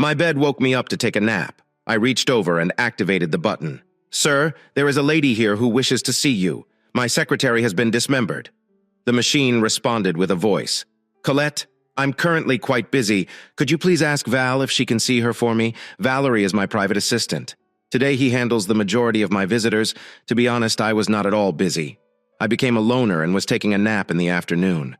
My bed woke me up to take a nap. I reached over and activated the button. "Sir, there is a lady here who wishes to see you. My secretary has been dismembered." The machine responded with a voice. "Colette, I'm currently quite busy. Could you please ask Val if she can see her for me? Valerie is my private assistant. Today he handles the majority of my visitors. To be honest, I was not at all busy. I became a loner and was taking a nap in the afternoon."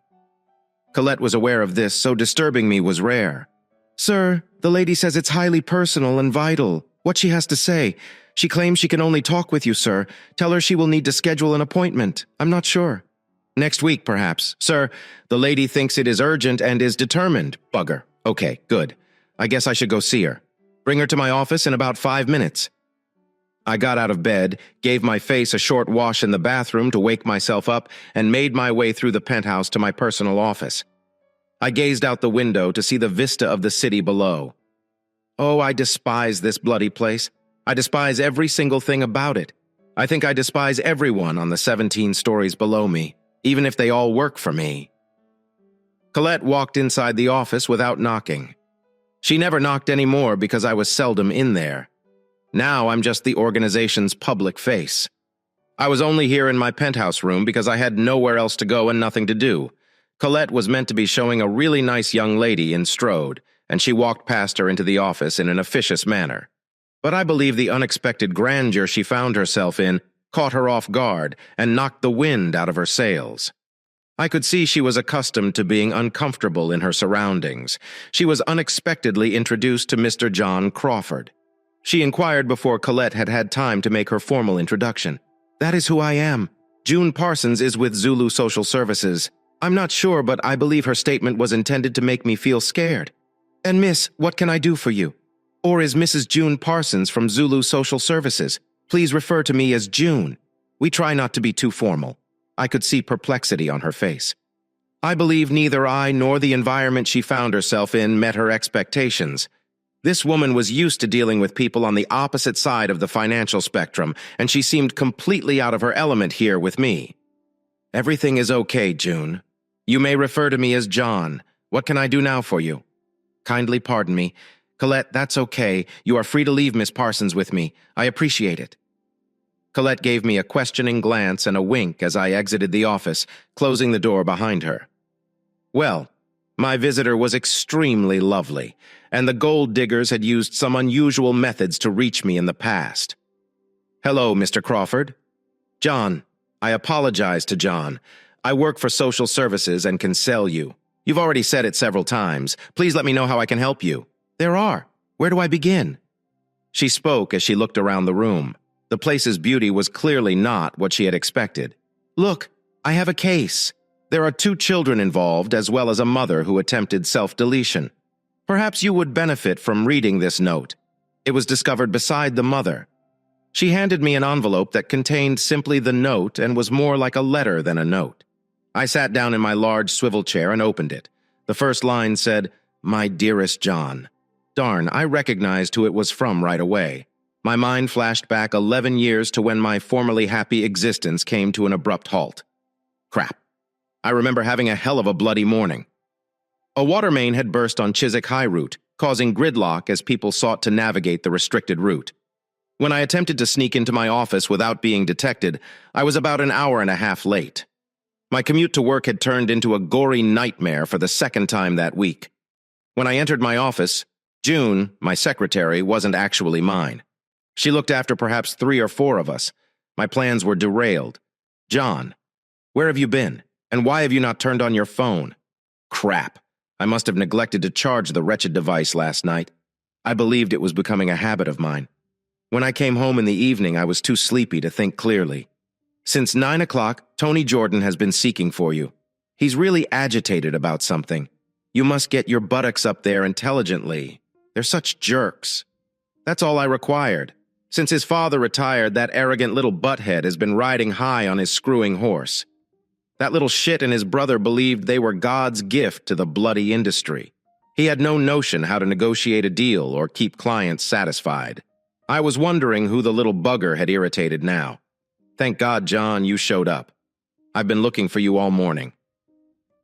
Colette was aware of this, so disturbing me was rare. "Sir, the lady says it's highly personal and vital. What she has to say. She claims she can only talk with you, sir. Tell her she will need to schedule an appointment. I'm not sure." "Next week, perhaps. Sir, the lady thinks it is urgent and is determined. Bugger. Okay, good. I guess I should go see her. Bring her to my office in about 5 minutes." I got out of bed, gave my face a short wash in the bathroom to wake myself up, and made my way through the penthouse to my personal office. I gazed out the window to see the vista of the city below. Oh, I despise this bloody place. I despise every single thing about it. I think I despise everyone on the 17 stories below me, even if they all work for me. Colette walked inside the office without knocking. She never knocked anymore because I was seldom in there. Now I'm just the organization's public face. I was only here in my penthouse room because I had nowhere else to go and nothing to do. Colette was meant to be showing a really nice young lady in Strode, and she walked past her into the office in an officious manner. But I believe the unexpected grandeur she found herself in caught her off guard and knocked the wind out of her sails. I could see she was accustomed to being uncomfortable in her surroundings. She was unexpectedly introduced to Mr. John Crawford. She inquired before Colette had had time to make her formal introduction. "That is who I am. June Parsons is with Zulu Social Services. I'm not sure, but I believe her statement was intended to make me feel scared. And miss, what can I do for you? Or is Mrs. June Parsons from Zulu Social Services? Please refer to me as June. We try not to be too formal." I could see perplexity on her face. I believe neither I nor the environment she found herself in met her expectations. This woman was used to dealing with people on the opposite side of the financial spectrum, and she seemed completely out of her element here with me. "Everything is okay, June. You may refer to me as John. What can I do now for you?" "Kindly pardon me. Colette, that's okay. You are free to leave Miss Parsons with me. I appreciate it." Colette gave me a questioning glance and a wink as I exited the office, closing the door behind her. Well, my visitor was extremely lovely, and the gold diggers had used some unusual methods to reach me in the past. "Hello, Mr. Crawford." "John, I apologize to John. I work for social services and can sell you. You've already said it several times. Please let me know how I can help you." "There are. Where do I begin?" She spoke as she looked around the room. The place's beauty was clearly not what she had expected. "Look, I have a case. There are 2 children involved, as well as a mother who attempted self-deletion. Perhaps you would benefit from reading this note. It was discovered beside the mother." She handed me an envelope that contained simply the note and was more like a letter than a note. I sat down in my large swivel chair and opened it. The first line said, "My dearest John." Darn, I recognized who it was from right away. My mind flashed back 11 years to when my formerly happy existence came to an abrupt halt. Crap. I remember having a hell of a bloody morning. A water main had burst on Chiswick High Route, causing gridlock as people sought to navigate the restricted route. When I attempted to sneak into my office without being detected, I was about an hour and a half late. My commute to work had turned into a gory nightmare for the second time that week. When I entered my office, June, my secretary, wasn't actually mine. She looked after perhaps 3 or 4 of us. My plans were derailed. "John, where have you been? And why have you not turned on your phone?" Crap. I must have neglected to charge the wretched device last night. I believed it was becoming a habit of mine. When I came home in the evening, I was too sleepy to think clearly. "Since 9 o'clock, Tony Jordan has been seeking for you. He's really agitated about something. You must get your buttocks up there intelligently. They're such jerks." That's all I required. Since his father retired, that arrogant little butthead has been riding high on his screwing horse. That little shit and his brother believed they were God's gift to the bloody industry. He had no notion how to negotiate a deal or keep clients satisfied. I was wondering who the little bugger had irritated now. Thank God, John, you showed up. I've been looking for you all morning.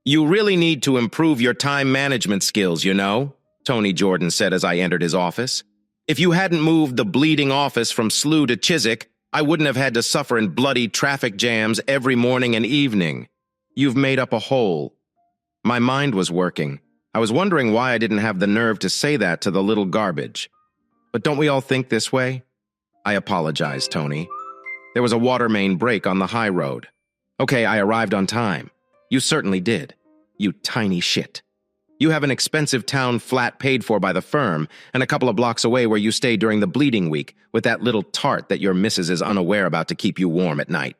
"You really need to improve your time management skills, you know? Tony Jordan said as I entered his office. "If you hadn't moved the bleeding office from Slough to Chiswick, I wouldn't have had to suffer in bloody traffic jams every morning and evening. You've made up a hole." My mind was working. I was wondering why I didn't have the nerve to say that to the little garbage. But don't we all think this way? I apologized, Tony. There was a water main break on the high road. Okay, I arrived on time. You certainly did. You tiny shit. You have an expensive town flat paid for by the firm, and a couple of blocks away where you stay during the bleeding week with that little tart that your missus is unaware about to keep you warm at night.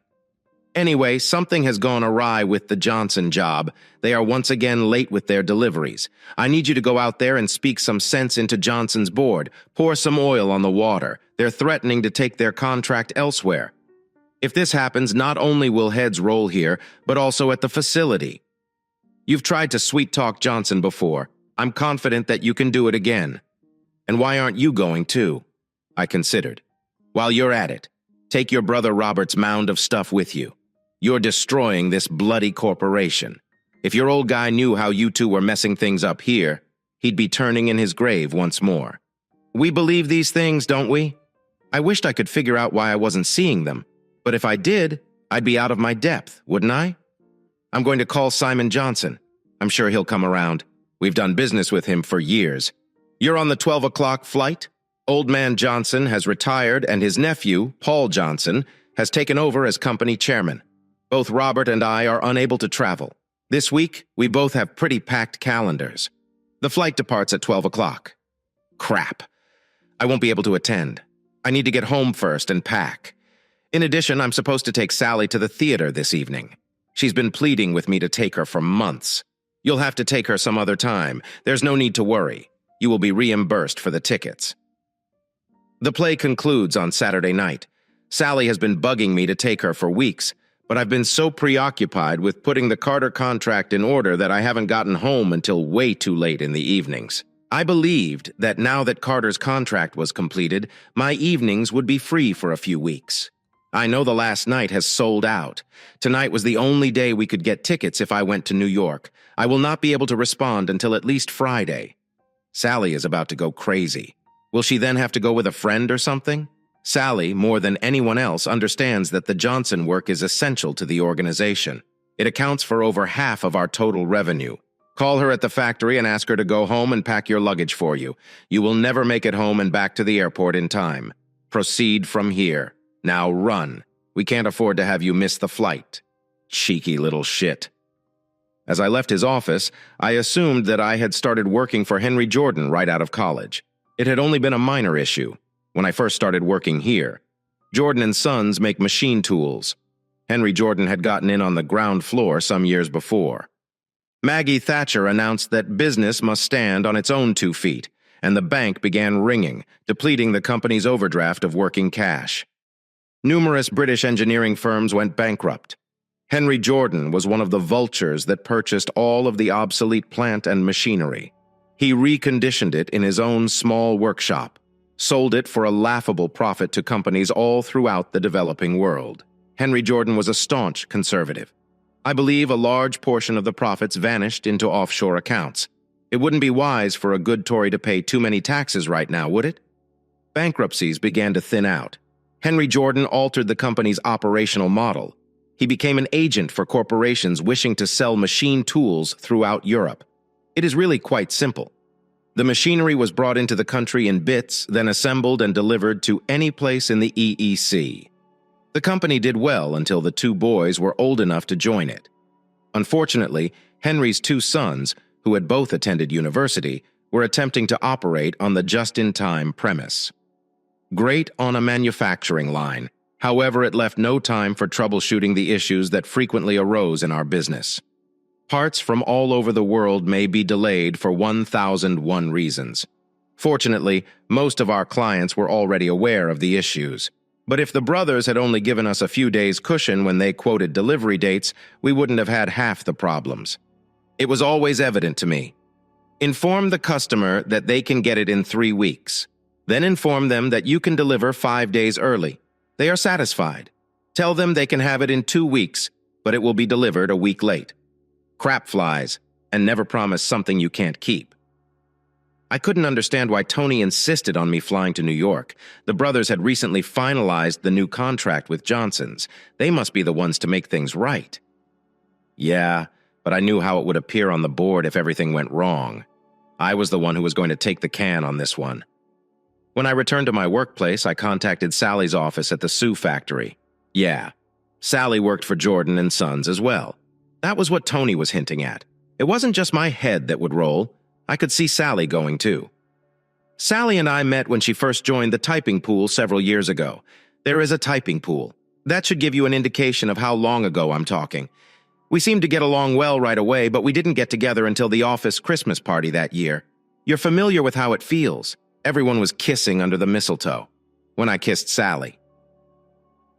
Anyway, something has gone awry with the Johnson job. They are once again late with their deliveries. I need you to go out there and speak some sense into Johnson's board. Pour some oil on the water. They're threatening to take their contract elsewhere. If this happens, not only will heads roll here, but also at the facility. You've tried to sweet-talk Johnson before. I'm confident that you can do it again. And why aren't you going too? I considered. While you're at it, take your brother Robert's mound of stuff with you. You're destroying this bloody corporation. If your old guy knew how you two were messing things up here, he'd be turning in his grave once more. We believe these things, don't we? I wished I could figure out why I wasn't seeing them, but if I did, I'd be out of my depth, wouldn't I? I'm going to call Simon Johnson. I'm sure he'll come around. We've done business with him for years. You're on the 12 o'clock flight? Old man Johnson has retired and his nephew, Paul Johnson, has taken over as company chairman. Both Robert and I are unable to travel. This week, we both have pretty packed calendars. The flight departs at 12 o'clock. Crap. I won't be able to attend. I need to get home first and pack. In addition, I'm supposed to take Sally to the theater this evening. She's been pleading with me to take her for months. You'll have to take her some other time. There's no need to worry. You will be reimbursed for the tickets. The play concludes on Saturday night. Sally has been bugging me to take her for weeks, but I've been so preoccupied with putting the Carter contract in order that I haven't gotten home until way too late in the evenings. I believed that now that Carter's contract was completed, my evenings would be free for a few weeks. I know the last night has sold out. Tonight was the only day we could get tickets if I went to New York. I will not be able to respond until at least Friday. Sally is about to go crazy. Will she then have to go with a friend or something? Sally, more than anyone else, understands that the Johnson work is essential to the organization. It accounts for over half of our total revenue. Call her at the factory and ask her to go home and pack your luggage for you. You will never make it home and back to the airport in time. Proceed from here. Now run. We can't afford to have you miss the flight. Cheeky little shit. As I left his office, I assumed that I had started working for Henry Jordan right out of college. It had only been a minor issue. When I first started working here, Jordan & Sons make machine tools. Henry Jordan had gotten in on the ground floor some years before. Maggie Thatcher announced that business must stand on its own 2 feet, and the bank began ringing, depleting the company's overdraft of working cash. Numerous British engineering firms went bankrupt. Henry Jordan was one of the vultures that purchased all of the obsolete plant and machinery. He reconditioned it in his own small workshop, sold it for a laughable profit to companies all throughout the developing world. Henry Jordan was a staunch conservative. I believe a large portion of the profits vanished into offshore accounts. It wouldn't be wise for a good Tory to pay too many taxes right now, would it? Bankruptcies began to thin out. Henry Jordan altered the company's operational model. He became an agent for corporations wishing to sell machine tools throughout Europe. It is really quite simple. The machinery was brought into the country in bits, then assembled and delivered to any place in the EEC. The company did well until the 2 boys were old enough to join it. Unfortunately, Henry's 2 sons, who had both attended university, were attempting to operate on the just-in-time premise. Great on a manufacturing line, however, it left no time for troubleshooting the issues that frequently arose in our business. Parts from all over the world may be delayed for 1,001 reasons. Fortunately, most of our clients were already aware of the issues. But if the brothers had only given us a few days' cushion when they quoted delivery dates, we wouldn't have had half the problems. It was always evident to me. Inform the customer that they can get it in 3 weeks. Then inform them that you can deliver 5 days early. They are satisfied. Tell them they can have it in 2 weeks, but it will be delivered a week late. Crap flies, and never promise something you can't keep. I couldn't understand why Tony insisted on me flying to New York. The brothers had recently finalized the new contract with Johnson's. They must be the ones to make things right. Yeah, but I knew how it would appear on the board if everything went wrong. I was the one who was going to take the can on this one. When I returned to my workplace, I contacted Sally's office at the Sioux factory. Yeah, Sally worked for Jordan and Sons as well. That was what Tony was hinting at. It wasn't just my head that would roll. I could see Sally going too. Sally and I met when she first joined the typing pool several years ago. There is a typing pool. That should give you an indication of how long ago I'm talking. We seemed to get along well right away, but we didn't get together until the office Christmas party that year. You're familiar with how it feels. Everyone was kissing under the mistletoe. When I kissed Sally.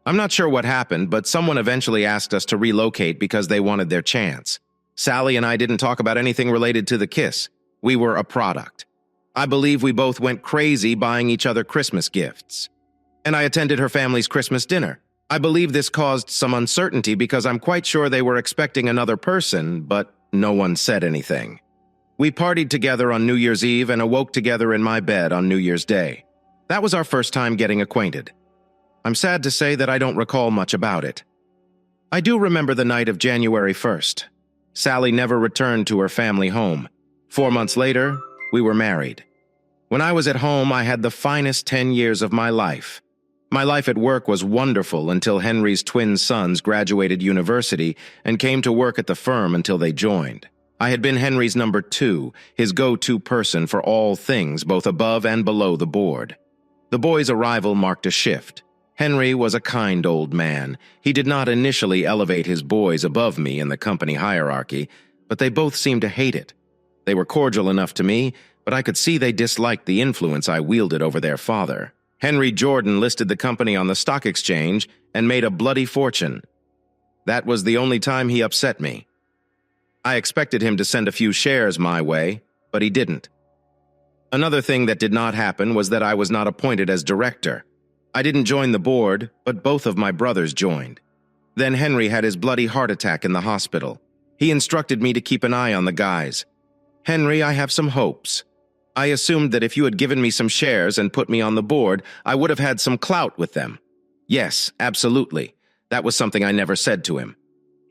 I'm not sure what happened, but someone eventually asked us to relocate because they wanted their chance. Sally and I didn't talk about anything related to the kiss. We were a product. I believe we both went crazy buying each other Christmas gifts. And I attended her family's Christmas dinner. I believe this caused some uncertainty because I'm quite sure they were expecting another person, but no one said anything. We partied together on New Year's Eve and awoke together in my bed on New Year's Day. That was our first time getting acquainted. I'm sad to say that I don't recall much about it. I do remember the night of January 1st. Sally never returned to her family home. 4 months later, we were married. When I was at home, I had the finest 10 years of my life. My life at work was wonderful until Henry's twin sons graduated university and came to work at the firm until they joined. I had been Henry's number 2, his go-to person for all things, both above and below the board. The boys' arrival marked a shift. Henry was a kind old man. He did not initially elevate his boys above me in the company hierarchy, but they both seemed to hate it. They were cordial enough to me, but I could see they disliked the influence I wielded over their father. Henry Jordan listed the company on the stock exchange and made a bloody fortune. That was the only time he upset me. I expected him to send a few shares my way, but he didn't. Another thing that did not happen was that I was not appointed as director. I didn't join the board, but both of my brothers joined. Then Henry had his bloody heart attack in the hospital. He instructed me to keep an eye on the guys. Henry, I have some hopes. I assumed that if you had given me some shares and put me on the board, I would have had some clout with them. Yes, absolutely. That was something I never said to him.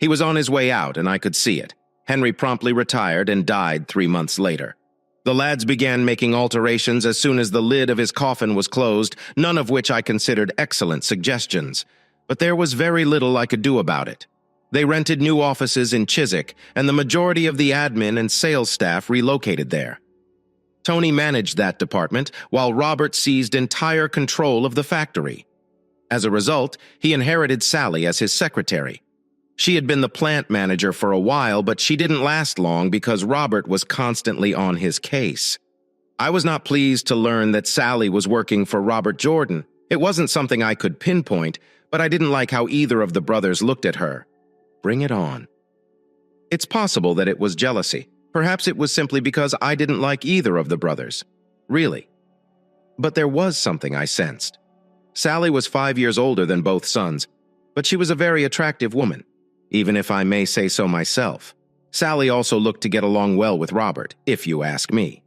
He was on his way out, and I could see it. Henry promptly retired and died 3 months later. The lads began making alterations as soon as the lid of his coffin was closed, none of which I considered excellent suggestions. But there was very little I could do about it. They rented new offices in Chiswick, and the majority of the admin and sales staff relocated there. Tony managed that department, while Robert seized entire control of the factory. As a result, he inherited Sally as his secretary. She had been the plant manager for a while, but she didn't last long because Robert was constantly on his case. I was not pleased to learn that Sally was working for Robert Jordan. It wasn't something I could pinpoint, but I didn't like how either of the brothers looked at her. Bring it on. It's possible that it was jealousy. Perhaps it was simply because I didn't like either of the brothers. Really. But there was something I sensed. Sally was 5 years older than both sons, but she was a very attractive woman, even if I may say so myself. Sally also looked to get along well with Robert, if you ask me.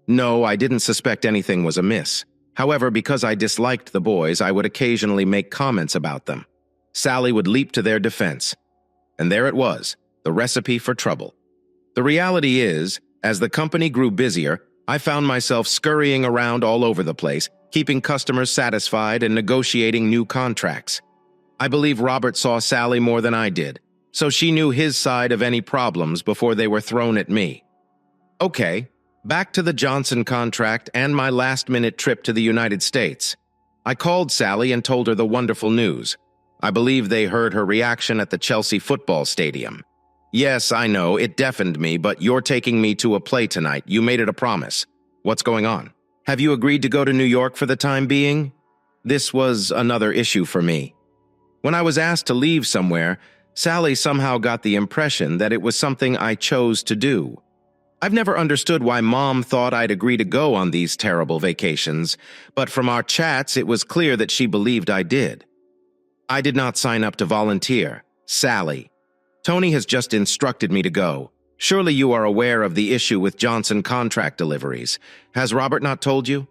No, I didn't suspect anything was amiss. However, because I disliked the boys, I would occasionally make comments about them. Sally would leap to their defense. And there it was, the recipe for trouble. The reality is, as the company grew busier, I found myself scurrying around all over the place, keeping customers satisfied and negotiating new contracts. I believe Robert saw Sally more than I did, so she knew his side of any problems before they were thrown at me. Okay, back to the Johnson contract and my last-minute trip to the United States. I called Sally and told her the wonderful news. I believe they heard her reaction at the Chelsea football stadium. Yes, I know, it deafened me, but you're taking me to a play tonight. You made it a promise. What's going on? Have you agreed to go to New York for the time being? This was another issue for me. When I was asked to leave somewhere, Sally somehow got the impression that it was something I chose to do. I've never understood why Mom thought I'd agree to go on these terrible vacations, but from our chats it was clear that she believed I did. I did not sign up to volunteer. Sally. Tony has just instructed me to go. Surely you are aware of the issue with Johnson contract deliveries. Has Robert not told you?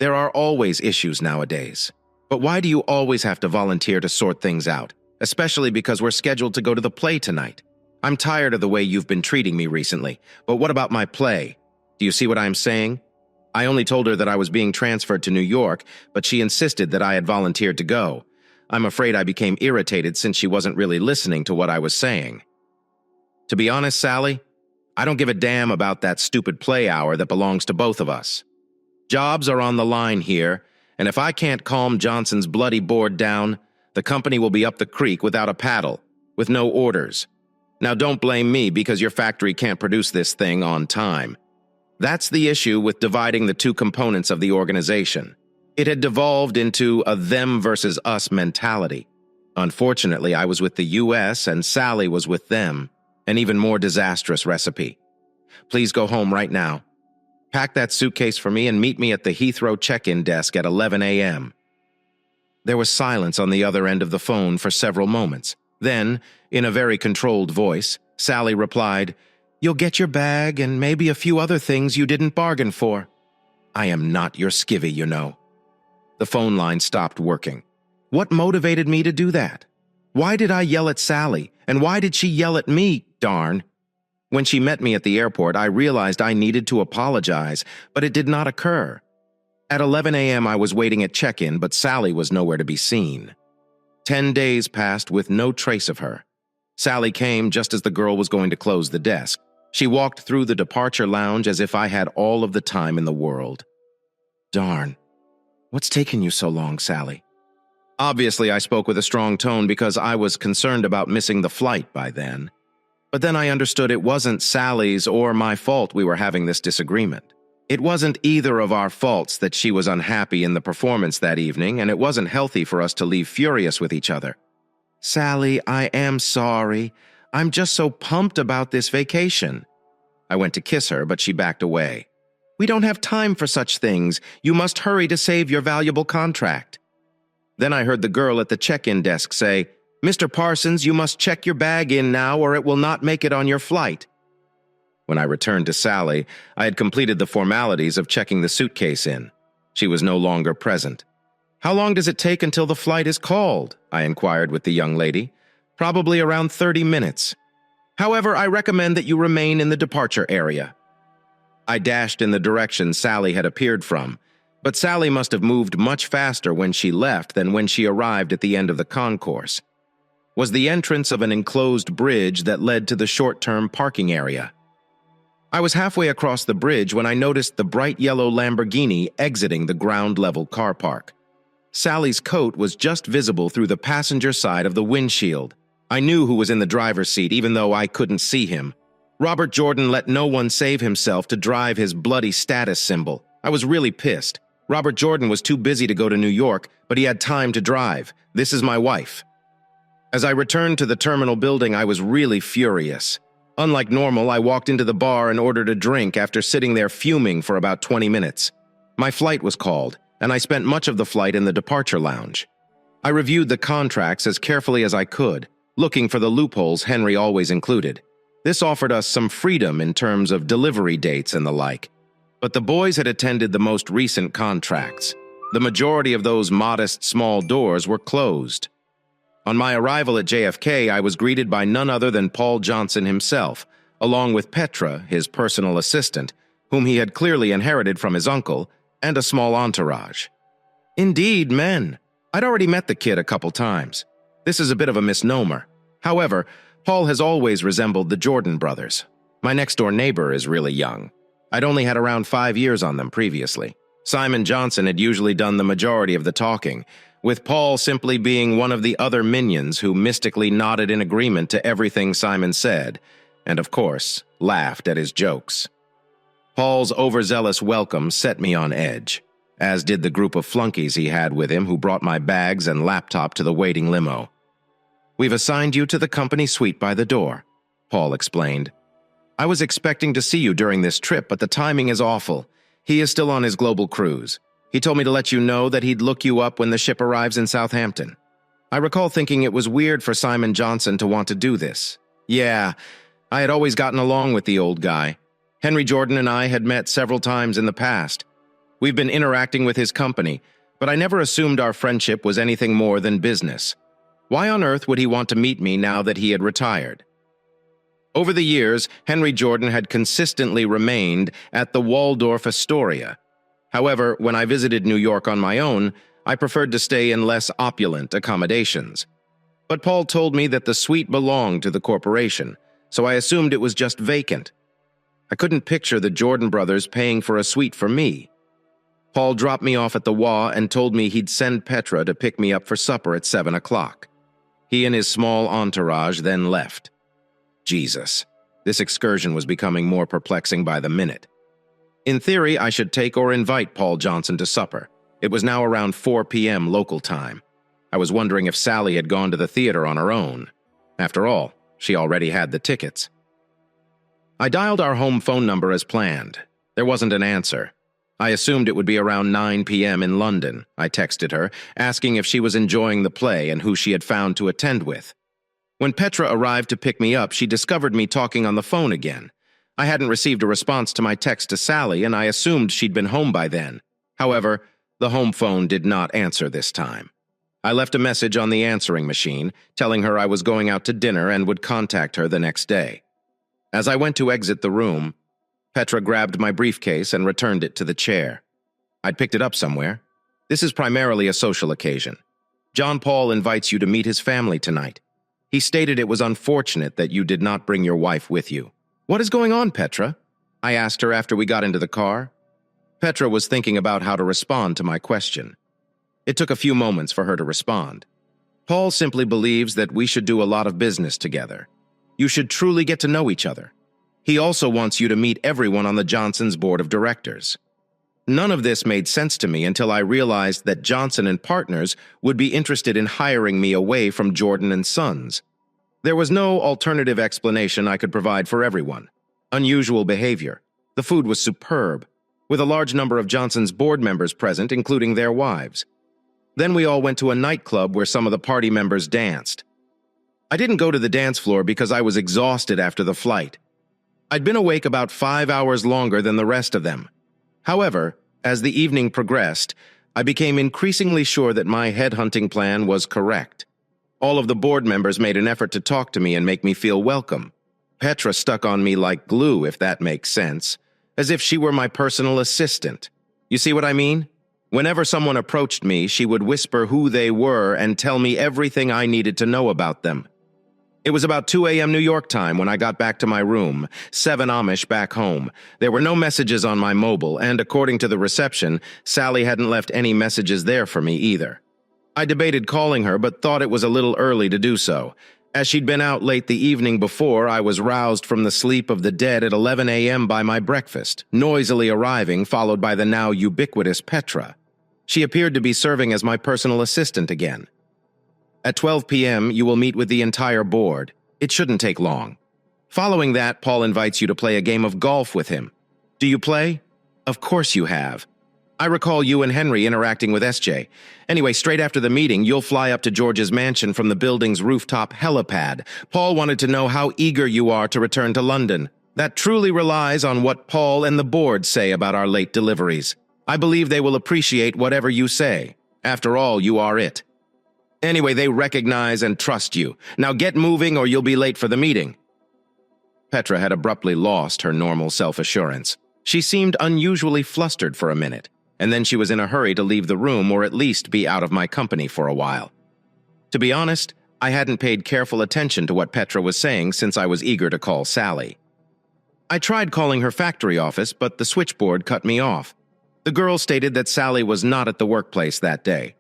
There are always issues nowadays. But why do you always have to volunteer to sort things out? Especially because we're scheduled to go to the play tonight. I'm tired of the way you've been treating me recently, but what about my play? Do you see what I'm saying? I only told her that I was being transferred to New York, but she insisted that I had volunteered to go. I'm afraid I became irritated since she wasn't really listening to what I was saying. To be honest, Sally, I don't give a damn about that stupid play hour that belongs to both of us. Jobs are on the line here, and if I can't calm Johnson's bloody board down, the company will be up the creek without a paddle, with no orders. Now don't blame me because your factory can't produce this thing on time. That's the issue with dividing the two components of the organization. It had devolved into a them versus us mentality. Unfortunately, I was with the US and Sally was with them. An even more disastrous recipe. Please go home right now. Pack that suitcase for me and meet me at the Heathrow check-in desk at 11 a.m. There was silence on the other end of the phone for several moments. Then, in a very controlled voice, Sally replied, "You'll get your bag and maybe a few other things you didn't bargain for." I am not your skivvy, you know. The phone line stopped working. What motivated me to do that? Why did I yell at Sally, and why did she yell at me, darn? When she met me at the airport, I realized I needed to apologize, but it did not occur. At 11 a.m., I was waiting at check-in, but Sally was nowhere to be seen. 10 days passed with no trace of her. Sally came just as the girl was going to close the desk. She walked through the departure lounge as if I had all of the time in the world. Darn. What's taking you so long, Sally? Obviously, I spoke with a strong tone because I was concerned about missing the flight by then. But then I understood it wasn't Sally's or my fault we were having this disagreement. It wasn't either of our faults that she was unhappy in the performance that evening, and it wasn't healthy for us to leave furious with each other. Sally, I am sorry. I'm just so pumped about this vacation. I went to kiss her, but she backed away. We don't have time for such things. You must hurry to save your valuable contract. Then I heard the girl at the check-in desk say, "Mr. Parsons, you must check your bag in now or it will not make it on your flight." When I returned to Sally, I had completed the formalities of checking the suitcase in. She was no longer present. "How long does it take until the flight is called?" I inquired with the young lady. "Probably around 30 minutes. However, I recommend that you remain in the departure area." I dashed in the direction Sally had appeared from, but Sally must have moved much faster when she left than when she arrived at the end of the concourse. Was the entrance of an enclosed bridge that led to the short-term parking area. I was halfway across the bridge when I noticed the bright yellow Lamborghini exiting the ground-level car park. Sally's coat was just visible through the passenger side of the windshield. I knew who was in the driver's seat even though I couldn't see him. Robert Jordan let no one save himself to drive his bloody status symbol. I was really pissed. Robert Jordan was too busy to go to New York, but he had time to drive. This is my wife. As I returned to the terminal building, I was really furious. Unlike normal, I walked into the bar and ordered a drink after sitting there fuming for about 20 minutes. My flight was called, and I spent much of the flight in the departure lounge. I reviewed the contracts as carefully as I could, looking for the loopholes Henry always included. This offered us some freedom in terms of delivery dates and the like. But the boys had attended the most recent contracts. The majority of those modest small doors were closed. On my arrival at JFK, I was greeted by none other than Paul Johnson himself, along with Petra, his personal assistant, whom he had clearly inherited from his uncle, and a small entourage. Indeed, men. I'd already met the kid a couple times. This is a bit of a misnomer. However, Paul has always resembled the Jordan brothers. My next-door neighbor is really young. I'd only had around 5 years on them previously. Simon Johnson had usually done the majority of the talking, with Paul simply being one of the other minions who mystically nodded in agreement to everything Simon said, and of course, laughed at his jokes. Paul's overzealous welcome set me on edge, as did the group of flunkies he had with him who brought my bags and laptop to the waiting limo. "We've assigned you to the company suite by the door," Paul explained. "I was expecting to see you during this trip, but the timing is awful. He is still on his global cruise. He told me to let you know that he'd look you up when the ship arrives in Southampton." I recall thinking it was weird for Simon Johnson to want to do this. Yeah, I had always gotten along with the old guy. Henry Jordan and I had met several times in the past. We've been interacting with his company, but I never assumed our friendship was anything more than business. Why on earth would he want to meet me now that he had retired? Over the years, Henry Jordan had consistently remained at the Waldorf Astoria. However, when I visited New York on my own, I preferred to stay in less opulent accommodations. But Paul told me that the suite belonged to the corporation, so I assumed it was just vacant. I couldn't picture the Jordan brothers paying for a suite for me. Paul dropped me off at the WA and told me he'd send Petra to pick me up for supper at 7 o'clock. He and his small entourage then left. Jesus, this excursion was becoming more perplexing by the minute. In theory, I should take or invite Paul Johnson to supper. It was now around 4 p.m. local time. I was wondering if Sally had gone to the theater on her own. After all, she already had the tickets. I dialed our home phone number as planned. There wasn't an answer. I assumed it would be around 9 p.m. in London. I texted her, asking if she was enjoying the play and who she had found to attend with. When Petra arrived to pick me up, she discovered me talking on the phone again. I hadn't received a response to my text to Sally, and I assumed she'd been home by then. However, the home phone did not answer this time. I left a message on the answering machine, telling her I was going out to dinner and would contact her the next day. As I went to exit the room, Petra grabbed my briefcase and returned it to the chair. I'd picked it up somewhere. This is primarily a social occasion. John Paul invites you to meet his family tonight. He stated it was unfortunate that you did not bring your wife with you. What is going on, Petra? I asked her after we got into the car. Petra was thinking about how to respond to my question. It took a few moments for her to respond. Paul simply believes that we should do a lot of business together. You should truly get to know each other. He also wants you to meet everyone on the Johnson's board of directors. None of this made sense to me until I realized that Johnson and Partners would be interested in hiring me away from Jordan and Sons. There was no alternative explanation I could provide for everyone. Unusual behavior. The food was superb, with a large number of Johnson's board members present, including their wives. Then we all went to a nightclub where some of the party members danced. I didn't go to the dance floor because I was exhausted after the flight. I'd been awake about 5 hours longer than the rest of them. However, as the evening progressed, I became increasingly sure that my headhunting plan was correct. All of the board members made an effort to talk to me and make me feel welcome. Petra stuck on me like glue, if that makes sense, as if she were my personal assistant. You see what I mean? Whenever someone approached me, she would whisper who they were and tell me everything I needed to know about them. It was about 2 a.m. New York time when I got back to my room, 7 Amish back home. There were no messages on my mobile, and according to the reception, Sally hadn't left any messages there for me either. I debated calling her, but thought it was a little early to do so. As she'd been out late the evening before, I was roused from the sleep of the dead at 11 a.m. by my breakfast, noisily arriving, followed by the now ubiquitous Petra. She appeared to be serving as my personal assistant again. At 12 p.m., you will meet with the entire board. It shouldn't take long. Following that, Paul invites you to play a game of golf with him. Do you play? Of course you have. I recall you and Henry interacting with SJ. Anyway, straight after the meeting, you'll fly up to George's mansion from the building's rooftop helipad. Paul wanted to know how eager you are to return to London. That truly relies on what Paul and the board say about our late deliveries. I believe they will appreciate whatever you say. After all, you are it. Anyway, they recognize and trust you. Now get moving or you'll be late for the meeting. Petra had abruptly lost her normal self-assurance. She seemed unusually flustered for a minute, and then she was in a hurry to leave the room or at least be out of my company for a while. To be honest, I hadn't paid careful attention to what Petra was saying since I was eager to call Sally. I tried calling her factory office, but the switchboard cut me off. The girl stated that Sally was not at the workplace that day.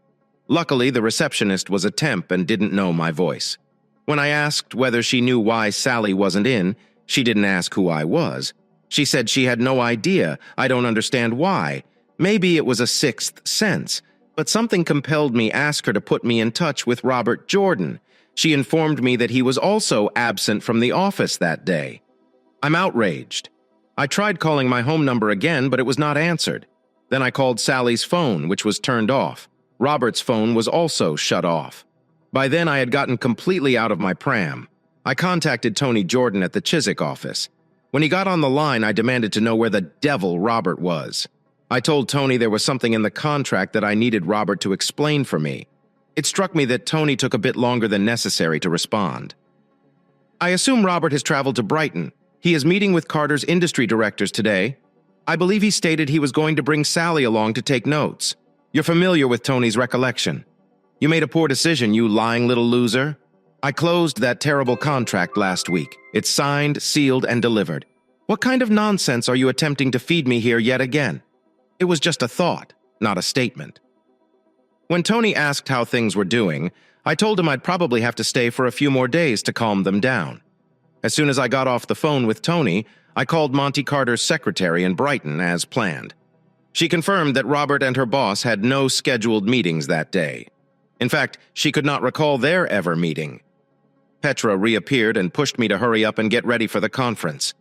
Luckily, the receptionist was a temp and didn't know my voice. When I asked whether she knew why Sally wasn't in, she didn't ask who I was. She said she had no idea. I don't understand why. Maybe it was a sixth sense, but something compelled me ask her to put me in touch with Robert Jordan. She informed me that he was also absent from the office that day. I'm outraged. I tried calling my home number again, but it was not answered. Then I called Sally's phone, which was turned off. Robert's phone was also shut off. By then, I had gotten completely out of my pram. I contacted Tony Jordan at the Chiswick office. When he got on the line, I demanded to know where the devil Robert was. I told Tony there was something in the contract that I needed Robert to explain for me. It struck me that Tony took a bit longer than necessary to respond. I assume Robert has traveled to Brighton. He is meeting with Carter's industry directors today. I believe he stated he was going to bring Sally along to take notes. You're familiar with Tony's recollection. You made a poor decision, you lying little loser. I closed that terrible contract last week. It's signed, sealed, and delivered. What kind of nonsense are you attempting to feed me here yet again? It was just a thought, not a statement. When Tony asked how things were doing, I told him I'd probably have to stay for a few more days to calm them down. As soon as I got off the phone with Tony, I called Monty Carter's secretary in Brighton as planned. She confirmed that Robert and her boss had no scheduled meetings that day. In fact, she could not recall their ever meeting. Petra reappeared and pushed me to hurry up and get ready for the conference.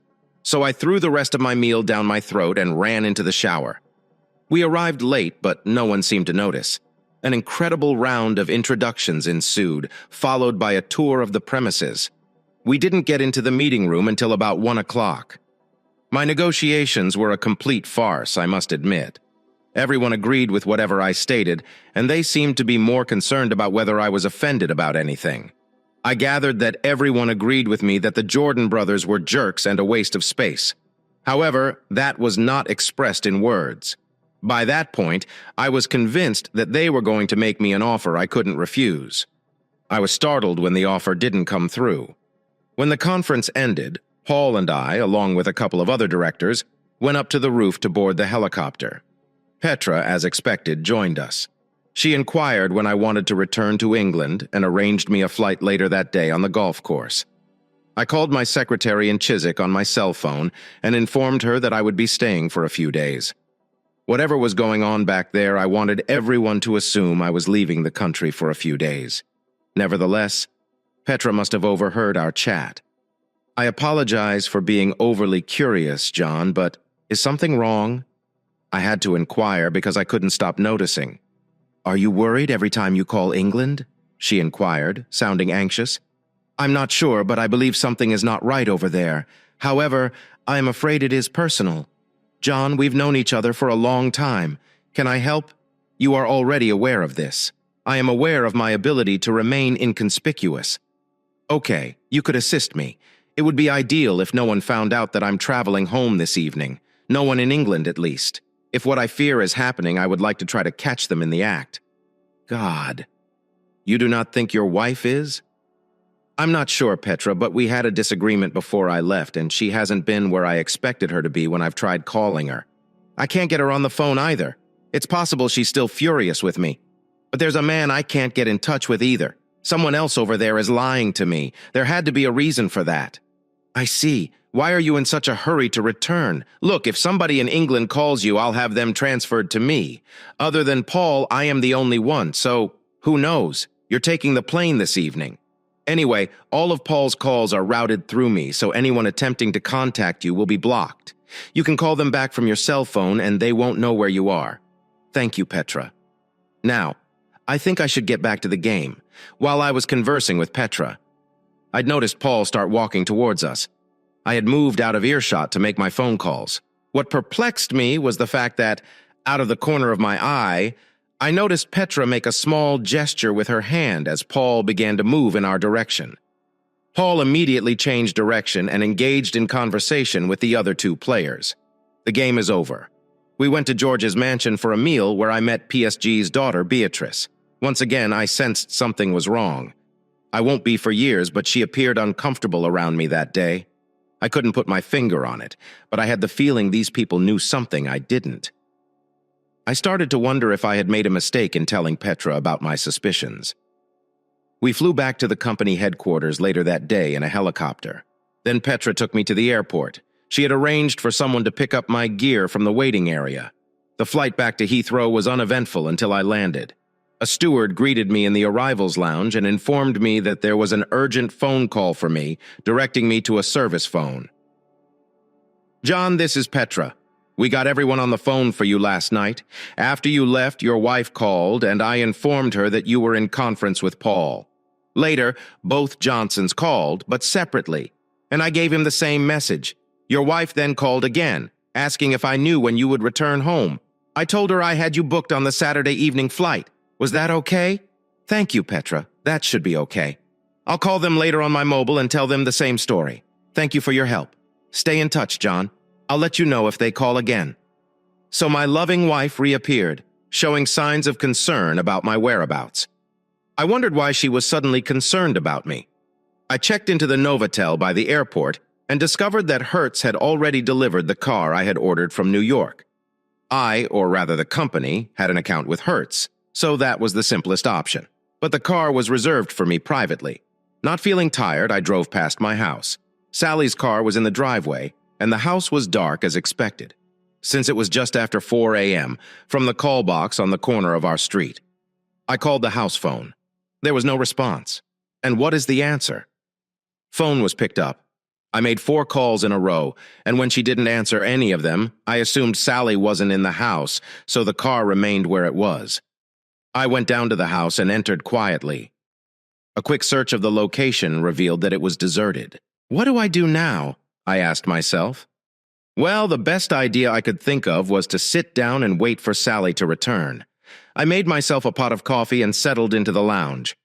So I threw the rest of my meal down my throat and ran into the shower. We arrived late, but no one seemed to notice. An incredible round of introductions ensued, followed by a tour of the premises. We didn't get into the meeting room until about 1 o'clock. My negotiations were a complete farce, I must admit. Everyone agreed with whatever I stated, and they seemed to be more concerned about whether I was offended about anything. I gathered that everyone agreed with me that the Jordan brothers were jerks and a waste of space. However, that was not expressed in words. By that point, I was convinced that they were going to make me an offer I couldn't refuse. I was startled when the offer didn't come through. When the conference ended, Paul and I, along with a couple of other directors, went up to the roof to board the helicopter. Petra, as expected, joined us. She inquired when I wanted to return to England and arranged me a flight later that day on the golf course. I called my secretary in Chiswick on my cell phone and informed her that I would be staying for a few days. Whatever was going on back there, I wanted everyone to assume I was leaving the country for a few days. Nevertheless, Petra must have overheard our chat. I apologize for being overly curious, John, but is something wrong? I had to inquire because I couldn't stop noticing. Are you worried every time you call England? She inquired, sounding anxious. I'm not sure, but I believe something is not right over there. However, I am afraid it is personal. John, we've known each other for a long time. Can I help? You are already aware of this. I am aware of my ability to remain inconspicuous. Okay, you could assist me. It would be ideal if no one found out that I'm traveling home this evening. No one in England, at least. If what I fear is happening, I would like to try to catch them in the act. God. You do not think your wife is? I'm not sure, Petra, but we had a disagreement before I left, and she hasn't been where I expected her to be when I've tried calling her. I can't get her on the phone either. It's possible she's still furious with me. But there's a man I can't get in touch with either. Someone else over there is lying to me. There had to be a reason for that. I see. Why are you in such a hurry to return? Look, if somebody in England calls you, I'll have them transferred to me. Other than Paul, I am the only one, so who knows? You're taking the plane this evening. Anyway, all of Paul's calls are routed through me, so anyone attempting to contact you will be blocked. You can call them back from your cell phone and they won't know where you are. Thank you, Petra. Now, I think I should get back to the game. While I was conversing with Petra, I'd noticed Paul start walking towards us. I had moved out of earshot to make my phone calls. What perplexed me was the fact that, out of the corner of my eye, I noticed Petra make a small gesture with her hand as Paul began to move in our direction. Paul immediately changed direction and engaged in conversation with the other two players. The game is over. We went to George's mansion for a meal where I met PSG's daughter, Beatrice. Once again, I sensed something was wrong. I won't be for years, but she appeared uncomfortable around me that day. I couldn't put my finger on it, but I had the feeling these people knew something I didn't. I started to wonder if I had made a mistake in telling Petra about my suspicions. We flew back to the company headquarters later that day in a helicopter. Then Petra took me to the airport. She had arranged for someone to pick up my gear from the waiting area. The flight back to Heathrow was uneventful until I landed. A steward greeted me in the arrivals lounge and informed me that there was an urgent phone call for me, directing me to a service phone. John, this is Petra. We got everyone on the phone for you last night. After you left, your wife called, and I informed her that you were in conference with Paul. Later, both Johnsons called, but separately, and I gave him the same message. Your wife then called again, asking if I knew when you would return home. I told her I had you booked on the Saturday evening flight. Was that okay? Thank you, Petra. That should be okay. I'll call them later on my mobile and tell them the same story. Thank you for your help. Stay in touch, John. I'll let you know if they call again. So my loving wife reappeared, showing signs of concern about my whereabouts. I wondered why she was suddenly concerned about me. I checked into the Novotel by the airport and discovered that Hertz had already delivered the car I had ordered from New York. I, or rather the company, had an account with Hertz, so that was the simplest option. But the car was reserved for me privately. Not feeling tired, I drove past my house. Sally's car was in the driveway, and the house was dark as expected, since it was just after 4 a.m. from the call box on the corner of our street. I called the house phone. There was no response. And what is the answer? Phone was picked up. I made 4 calls in a row, and when she didn't answer any of them, I assumed Sally wasn't in the house, so the car remained where it was. I went down to the house and entered quietly. A quick search of the location revealed that it was deserted. What do I do now? I asked myself. Well, the best idea I could think of was to sit down and wait for Sally to return. I made myself a pot of coffee and settled into the lounge.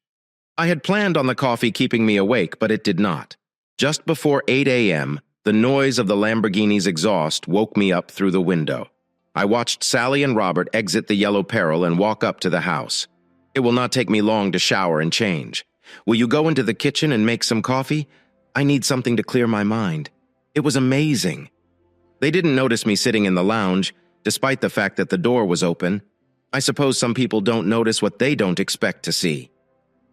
I had planned on the coffee keeping me awake, but it did not. Just before 8 a.m., the noise of the Lamborghini's exhaust woke me up through the window. I watched Sally and Robert exit the Yellow Peril and walk up to the house. It will not take me long to shower and change. Will you go into the kitchen and make some coffee? I need something to clear my mind. It was amazing. They didn't notice me sitting in the lounge, despite the fact that the door was open. I suppose some people don't notice what they don't expect to see.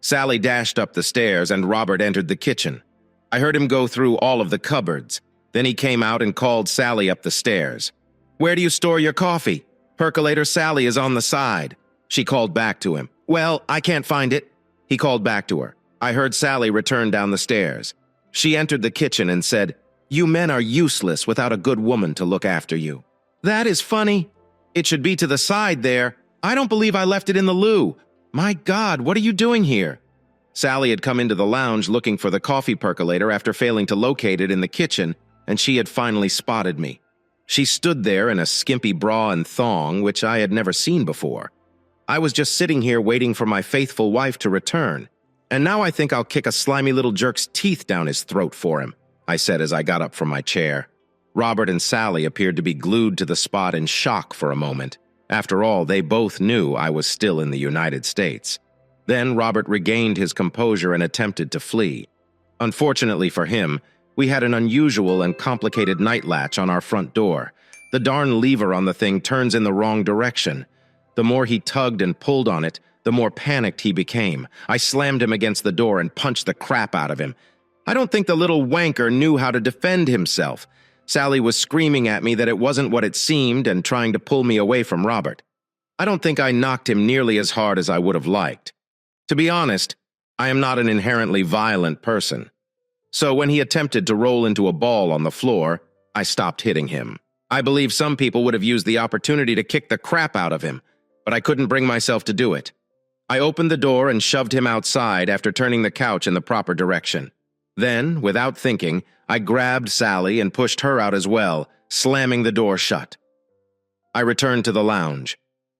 Sally dashed up the stairs and Robert entered the kitchen. I heard him go through all of the cupboards. Then he came out and called Sally up the stairs. Where do you store your coffee? Percolator Sally is on the side. She called back to him. Well, I can't find it. He called back to her. I heard Sally return down the stairs. She entered the kitchen and said, You men are useless without a good woman to look after you. That is funny. It should be to the side there. I don't believe I left it in the loo. My God, what are you doing here? Sally had come into the lounge looking for the coffee percolator after failing to locate it in the kitchen, and she had finally spotted me. She stood there in a skimpy bra and thong, which I had never seen before. I was just sitting here waiting for my faithful wife to return, and now I think I'll kick a slimy little jerk's teeth down his throat for him, I said as I got up from my chair. Robert and Sally appeared to be glued to the spot in shock for a moment. After all, they both knew I was still in the United States. Then Robert regained his composure and attempted to flee. Unfortunately for him, we had an unusual and complicated night latch on our front door. The darn lever on the thing turns in the wrong direction. The more he tugged and pulled on it, the more panicked he became. I slammed him against the door and punched the crap out of him. I don't think the little wanker knew how to defend himself. Sally was screaming at me that it wasn't what it seemed and trying to pull me away from Robert. I don't think I knocked him nearly as hard as I would have liked. To be honest, I am not an inherently violent person. So when he attempted to roll into a ball on the floor, I stopped hitting him. I believe some people would have used the opportunity to kick the crap out of him, but I couldn't bring myself to do it. I opened the door and shoved him outside after turning the couch in the proper direction. Then, without thinking, I grabbed Sally and pushed her out as well, slamming the door shut. I returned to the lounge.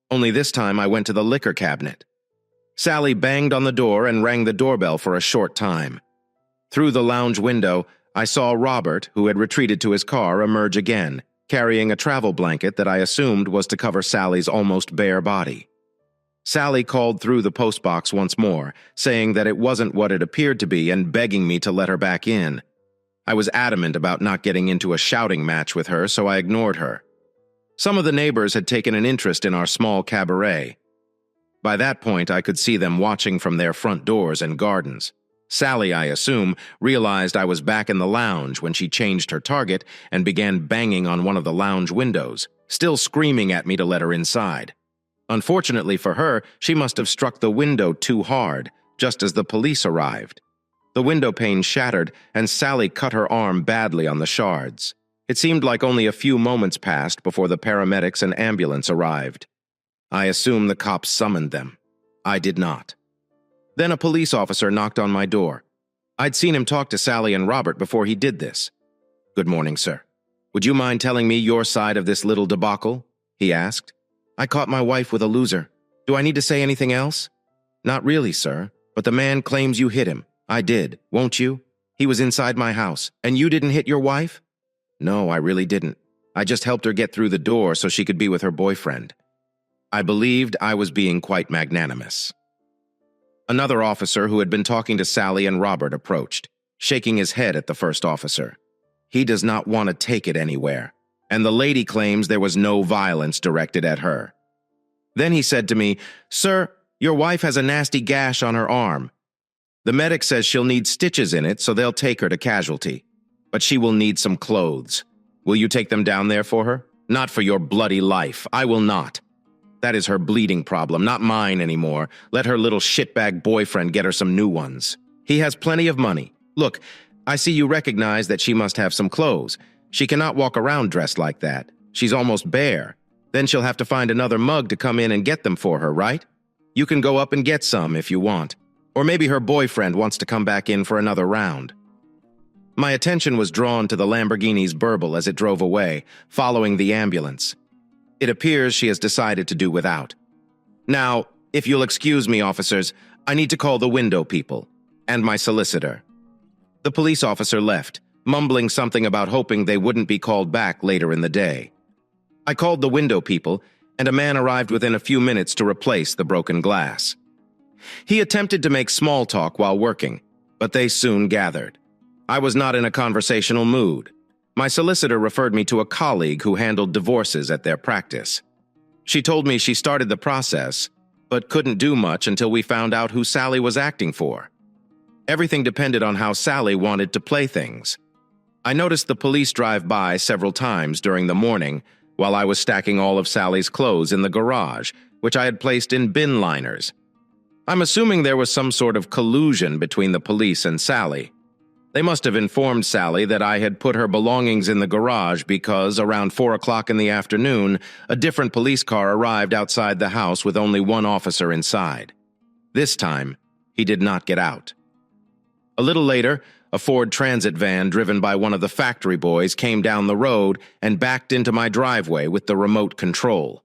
Only this time I went to the liquor cabinet. Sally banged on the door and rang the doorbell for a short time. Through the lounge window, I saw Robert, who had retreated to his car, emerge again, carrying a travel blanket that I assumed was to cover Sally's almost bare body. Sally called through the postbox once more, saying that it wasn't what it appeared to be and begging me to let her back in. I was adamant about not getting into a shouting match with her, so I ignored her. Some of the neighbors had taken an interest in our small cabaret. By that point, I could see them watching from their front doors and gardens. Sally, I assume, realized I was back in the lounge when she changed her target and began banging on one of the lounge windows, still screaming at me to let her inside. Unfortunately for her, she must have struck the window too hard, just as the police arrived. The window pane shattered, and Sally cut her arm badly on the shards. It seemed like only a few moments passed before the paramedics and ambulance arrived. I assume the cops summoned them. I did not. Then a police officer knocked on my door. I'd seen him talk to Sally and Robert before he did this. "Good morning, sir. Would you mind telling me your side of this little debacle?" he asked. "I caught my wife with a loser. Do I need to say anything else?" "Not really, sir, but the man claims you hit him." "I did, won't you? He was inside my house, and you didn't hit your wife?" "No, I really didn't. I just helped her get through the door so she could be with her boyfriend." I believed I was being quite magnanimous. Another officer who had been talking to Sally and Robert approached, shaking his head at the first officer. He does not want to take it anywhere, and the lady claims there was no violence directed at her. Then he said to me, "Sir, your wife has a nasty gash on her arm. The medic says she'll need stitches in it, so they'll take her to casualty. But she will need some clothes. Will you take them down there for her? Not for your bloody life. I will not. That is her bleeding problem, not mine anymore. Let her little shitbag boyfriend get her some new ones. He has plenty of money. Look, I see you recognize that she must have some clothes. She cannot walk around dressed like that. She's almost bare. Then she'll have to find another mug to come in and get them for her, right? You can go up and get some if you want. Or maybe her boyfriend wants to come back in for another round." My attention was drawn to the Lamborghini's burble as it drove away, following the ambulance. It appears she has decided to do without. "Now, if you'll excuse me, officers, I need to call the window people and my solicitor." The police officer left, mumbling something about hoping they wouldn't be called back later in the day. I called the window people, and a man arrived within a few minutes to replace the broken glass. He attempted to make small talk while working, but they soon gathered. I was not in a conversational mood. My solicitor referred me to a colleague who handled divorces at their practice. She told me she started the process, but couldn't do much until we found out who Sally was acting for. Everything depended on how Sally wanted to play things. I noticed the police drive by several times during the morning while I was stacking all of Sally's clothes in the garage, which I had placed in bin liners. I'm assuming there was some sort of collusion between the police and Sally. They must have informed Sally that I had put her belongings in the garage because, around 4 o'clock in the afternoon, a different police car arrived outside the house with only one officer inside. This time, he did not get out. A little later, a Ford Transit van driven by one of the factory boys came down the road and backed into my driveway with the remote control.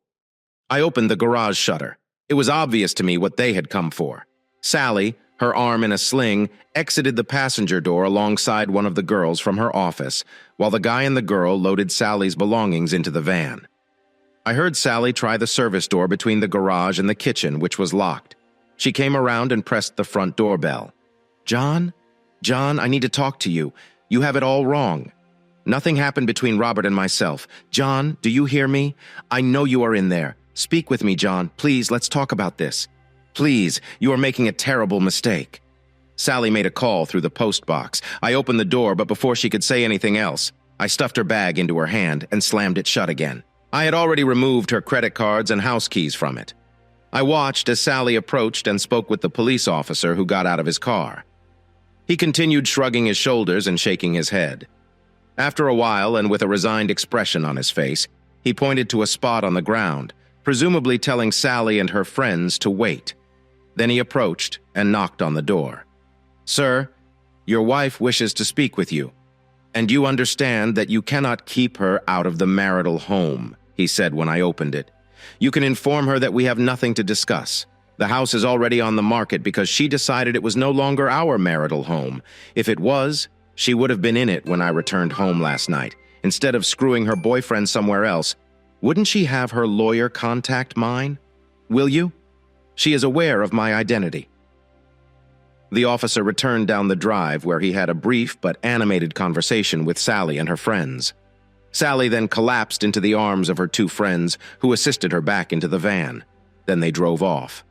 I opened the garage shutter. It was obvious to me what they had come for. Sally, her arm in a sling, exited the passenger door alongside one of the girls from her office, while the guy and the girl loaded Sally's belongings into the van. I heard Sally try the service door between the garage and the kitchen, which was locked. She came around and pressed the front doorbell. "John? John, I need to talk to you. You have it all wrong. Nothing happened between Robert and myself. John, do you hear me? I know you are in there. Speak with me, John. Please, let's talk about this. Please, you are making a terrible mistake." Sally made a call through the post box. I opened the door, but before she could say anything else, I stuffed her bag into her hand and slammed it shut again. I had already removed her credit cards and house keys from it. I watched as Sally approached and spoke with the police officer who got out of his car. He continued shrugging his shoulders and shaking his head. After a while, and with a resigned expression on his face, he pointed to a spot on the ground, presumably telling Sally and her friends to wait. Then he approached and knocked on the door. "Sir, your wife wishes to speak with you, and you understand that you cannot keep her out of the marital home," he said when I opened it. "You can inform her that we have nothing to discuss. The house is already on the market because she decided it was no longer our marital home. If it was, she would have been in it when I returned home last night. Instead of screwing her boyfriend somewhere else, wouldn't she have her lawyer contact mine? Will you? She is aware of my identity." The officer returned down the drive where he had a brief but animated conversation with Sally and her friends. Sally then collapsed into the arms of her two friends, who assisted her back into the van. Then they drove off.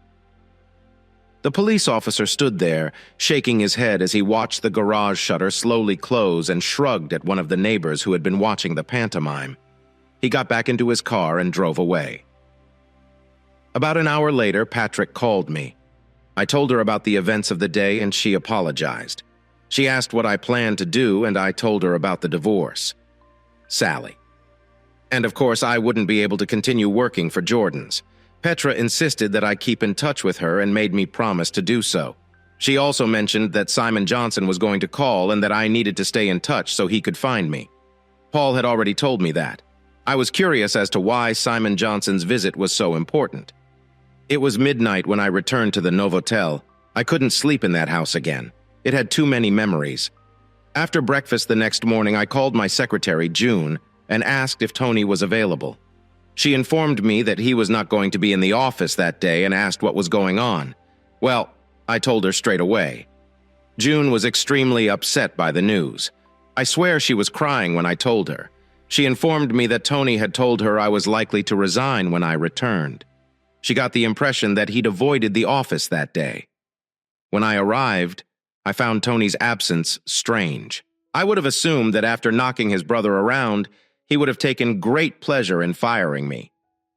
The police officer stood there, shaking his head as he watched the garage shutter slowly close and shrugged at one of the neighbors who had been watching the pantomime. He got back into his car and drove away. About an hour later, Patrick called me. I told her about the events of the day and she apologized. She asked what I planned to do and I told her about the divorce. Sally. And of course, I wouldn't be able to continue working for Jordan's. Petra insisted that I keep in touch with her and made me promise to do so. She also mentioned that Simon Johnson was going to call and that I needed to stay in touch so he could find me. Paul had already told me that. I was curious as to why Simon Johnson's visit was so important. It was midnight when I returned to the Novotel. I couldn't sleep in that house again. It had too many memories. After breakfast the next morning, I called my secretary, June, and asked if Tony was available. She informed me that he was not going to be in the office that day and asked what was going on. Well, I told her straight away. June was extremely upset by the news. I swear she was crying when I told her. She informed me that Tony had told her I was likely to resign when I returned. She got the impression that he'd avoided the office that day. When I arrived, I found Tony's absence strange. I would have assumed that after knocking his brother around, he would have taken great pleasure in firing me.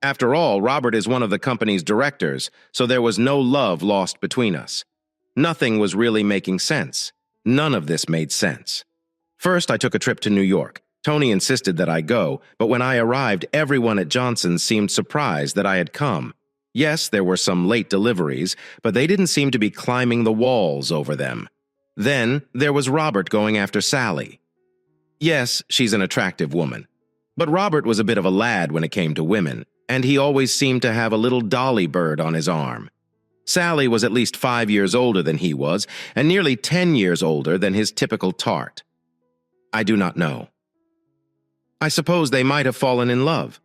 After all, Robert is one of the company's directors, so there was no love lost between us. Nothing was really making sense. None of this made sense. First, I took a trip to New York. Tony insisted that I go, but when I arrived, everyone at Johnson's seemed surprised that I had come. Yes, there were some late deliveries, but they didn't seem to be climbing the walls over them. Then, there was Robert going after Sally. Yes, she's an attractive woman. But Robert was a bit of a lad when it came to women, and he always seemed to have a little dolly bird on his arm. Sally was at least 5 years older than he was, and nearly 10 years older than his typical tart. I do not know. I suppose they might have fallen in love.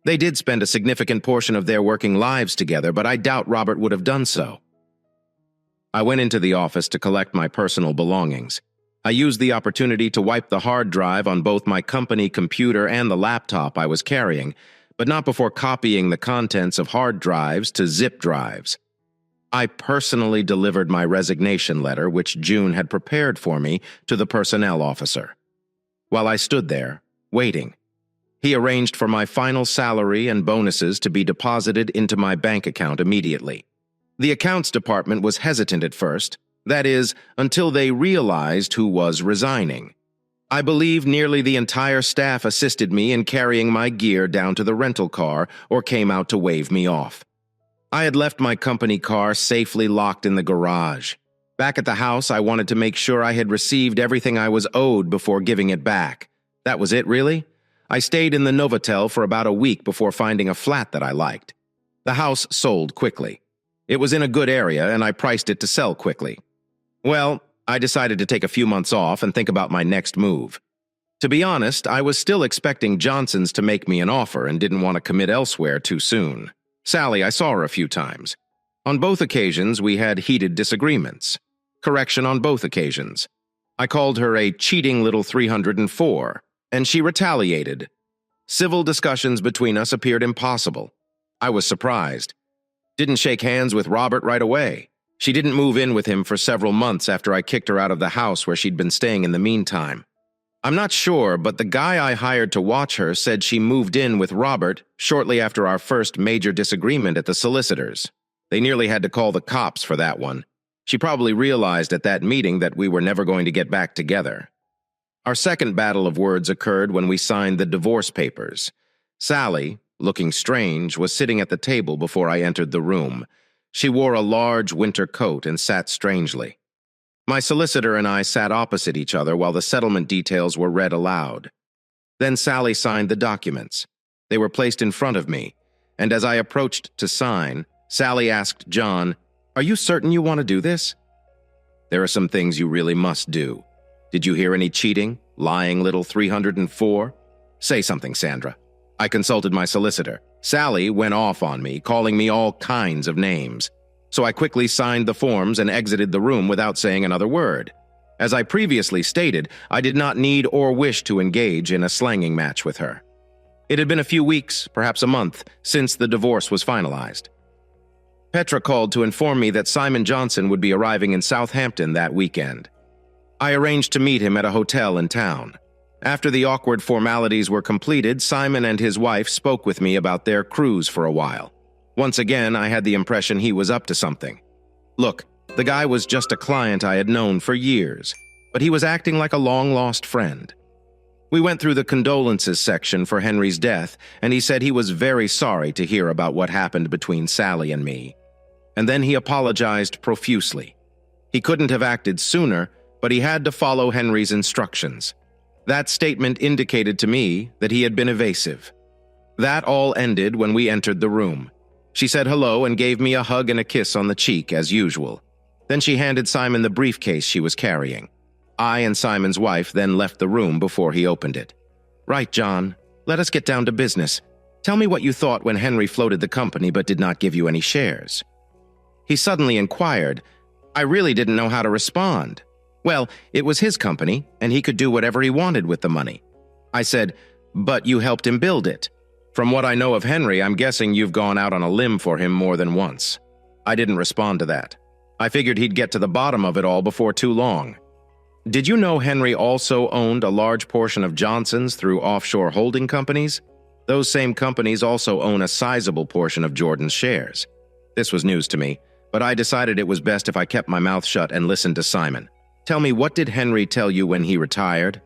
They did spend a significant portion of their working lives together, but I doubt Robert would have done so. I went into the office to collect my personal belongings. I used the opportunity to wipe the hard drive on both my company computer and the laptop I was carrying, but not before copying the contents of hard drives to zip drives. I personally delivered my resignation letter, which June had prepared for me, to the personnel officer. While I stood there, waiting, he arranged for my final salary and bonuses to be deposited into my bank account immediately. The accounts department was hesitant at first, that is, until they realized who was resigning. I believe nearly the entire staff assisted me in carrying my gear down to the rental car or came out to wave me off. I had left my company car safely locked in the garage. Back at the house, I wanted to make sure I had received everything I was owed before giving it back. That was it, really? I stayed in the Novotel for about a week before finding a flat that I liked. The house sold quickly. It was in a good area, and I priced it to sell quickly. Well, I decided to take a few months off and think about my next move. To be honest, I was still expecting Johnson's to make me an offer and didn't want to commit elsewhere too soon. Sally, I saw her a few times. On both occasions, we had heated disagreements. Correction, on both occasions. I called her a cheating little 304, and she retaliated. Civil discussions between us appeared impossible. I was surprised. Didn't shake hands with Robert right away. She didn't move in with him for several months after I kicked her out of the house where she'd been staying in the meantime. I'm not sure, but the guy I hired to watch her said she moved in with Robert shortly after our first major disagreement at the solicitor's. They nearly had to call the cops for that one. She probably realized at that meeting that we were never going to get back together. Our second battle of words occurred when we signed the divorce papers. Sally, looking strange, was sitting at the table before I entered the room. She wore a large winter coat and sat strangely. My solicitor and I sat opposite each other while the settlement details were read aloud. Then Sally signed the documents. They were placed in front of me, and as I approached to sign, Sally asked John, "Are you certain you want to do this?" "There are some things you really must do. Did you hear any cheating, lying little 304? Say something, Sandra." I consulted my solicitor. Sally went off on me, calling me all kinds of names. So I quickly signed the forms and exited the room without saying another word. As I previously stated, I did not need or wish to engage in a slanging match with her. It had been a few weeks, perhaps a month, since the divorce was finalized. Petra called to inform me that Simon Johnson would be arriving in Southampton that weekend. I arranged to meet him at a hotel in town. After the awkward formalities were completed, Simon and his wife spoke with me about their cruise for a while. Once again, I had the impression he was up to something. Look, the guy was just a client I had known for years, but he was acting like a long-lost friend. We went through the condolences section for Henry's death, and he said he was very sorry to hear about what happened between Sally and me. And then he apologized profusely. He couldn't have acted sooner, but he had to follow Henry's instructions. That statement indicated to me that he had been evasive. That all ended when we entered the room. She said hello and gave me a hug and a kiss on the cheek, as usual. Then she handed Simon the briefcase she was carrying. I and Simon's wife then left the room before he opened it. "Right, John. Let us get down to business. Tell me what you thought when Henry floated the company but did not give you any shares." He suddenly inquired. I really didn't know how to respond. Well, it was his company, and he could do whatever he wanted with the money. I said, "But you helped him build it. From what I know of Henry, I'm guessing you've gone out on a limb for him more than once." I didn't respond to that. I figured he'd get to the bottom of it all before too long. "Did you know Henry also owned a large portion of Johnson's through offshore holding companies? Those same companies also own a sizable portion of Jordan's shares." This was news to me, but I decided it was best if I kept my mouth shut and listened to Simon. "Tell me, what did Henry tell you when he retired?"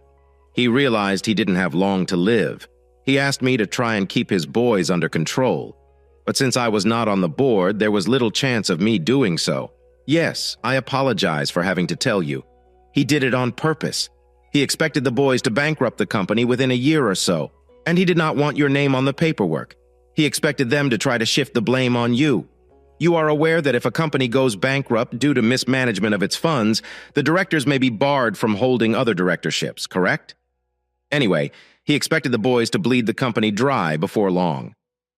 "He realized he didn't have long to live. He asked me to try and keep his boys under control. But since I was not on the board, there was little chance of me doing so. Yes, I apologize for having to tell you. He did it on purpose. He expected the boys to bankrupt the company within a year or so, and he did not want your name on the paperwork. He expected them to try to shift the blame on you. You are aware that if a company goes bankrupt due to mismanagement of its funds, the directors may be barred from holding other directorships, correct? Anyway, he expected the boys to bleed the company dry before long.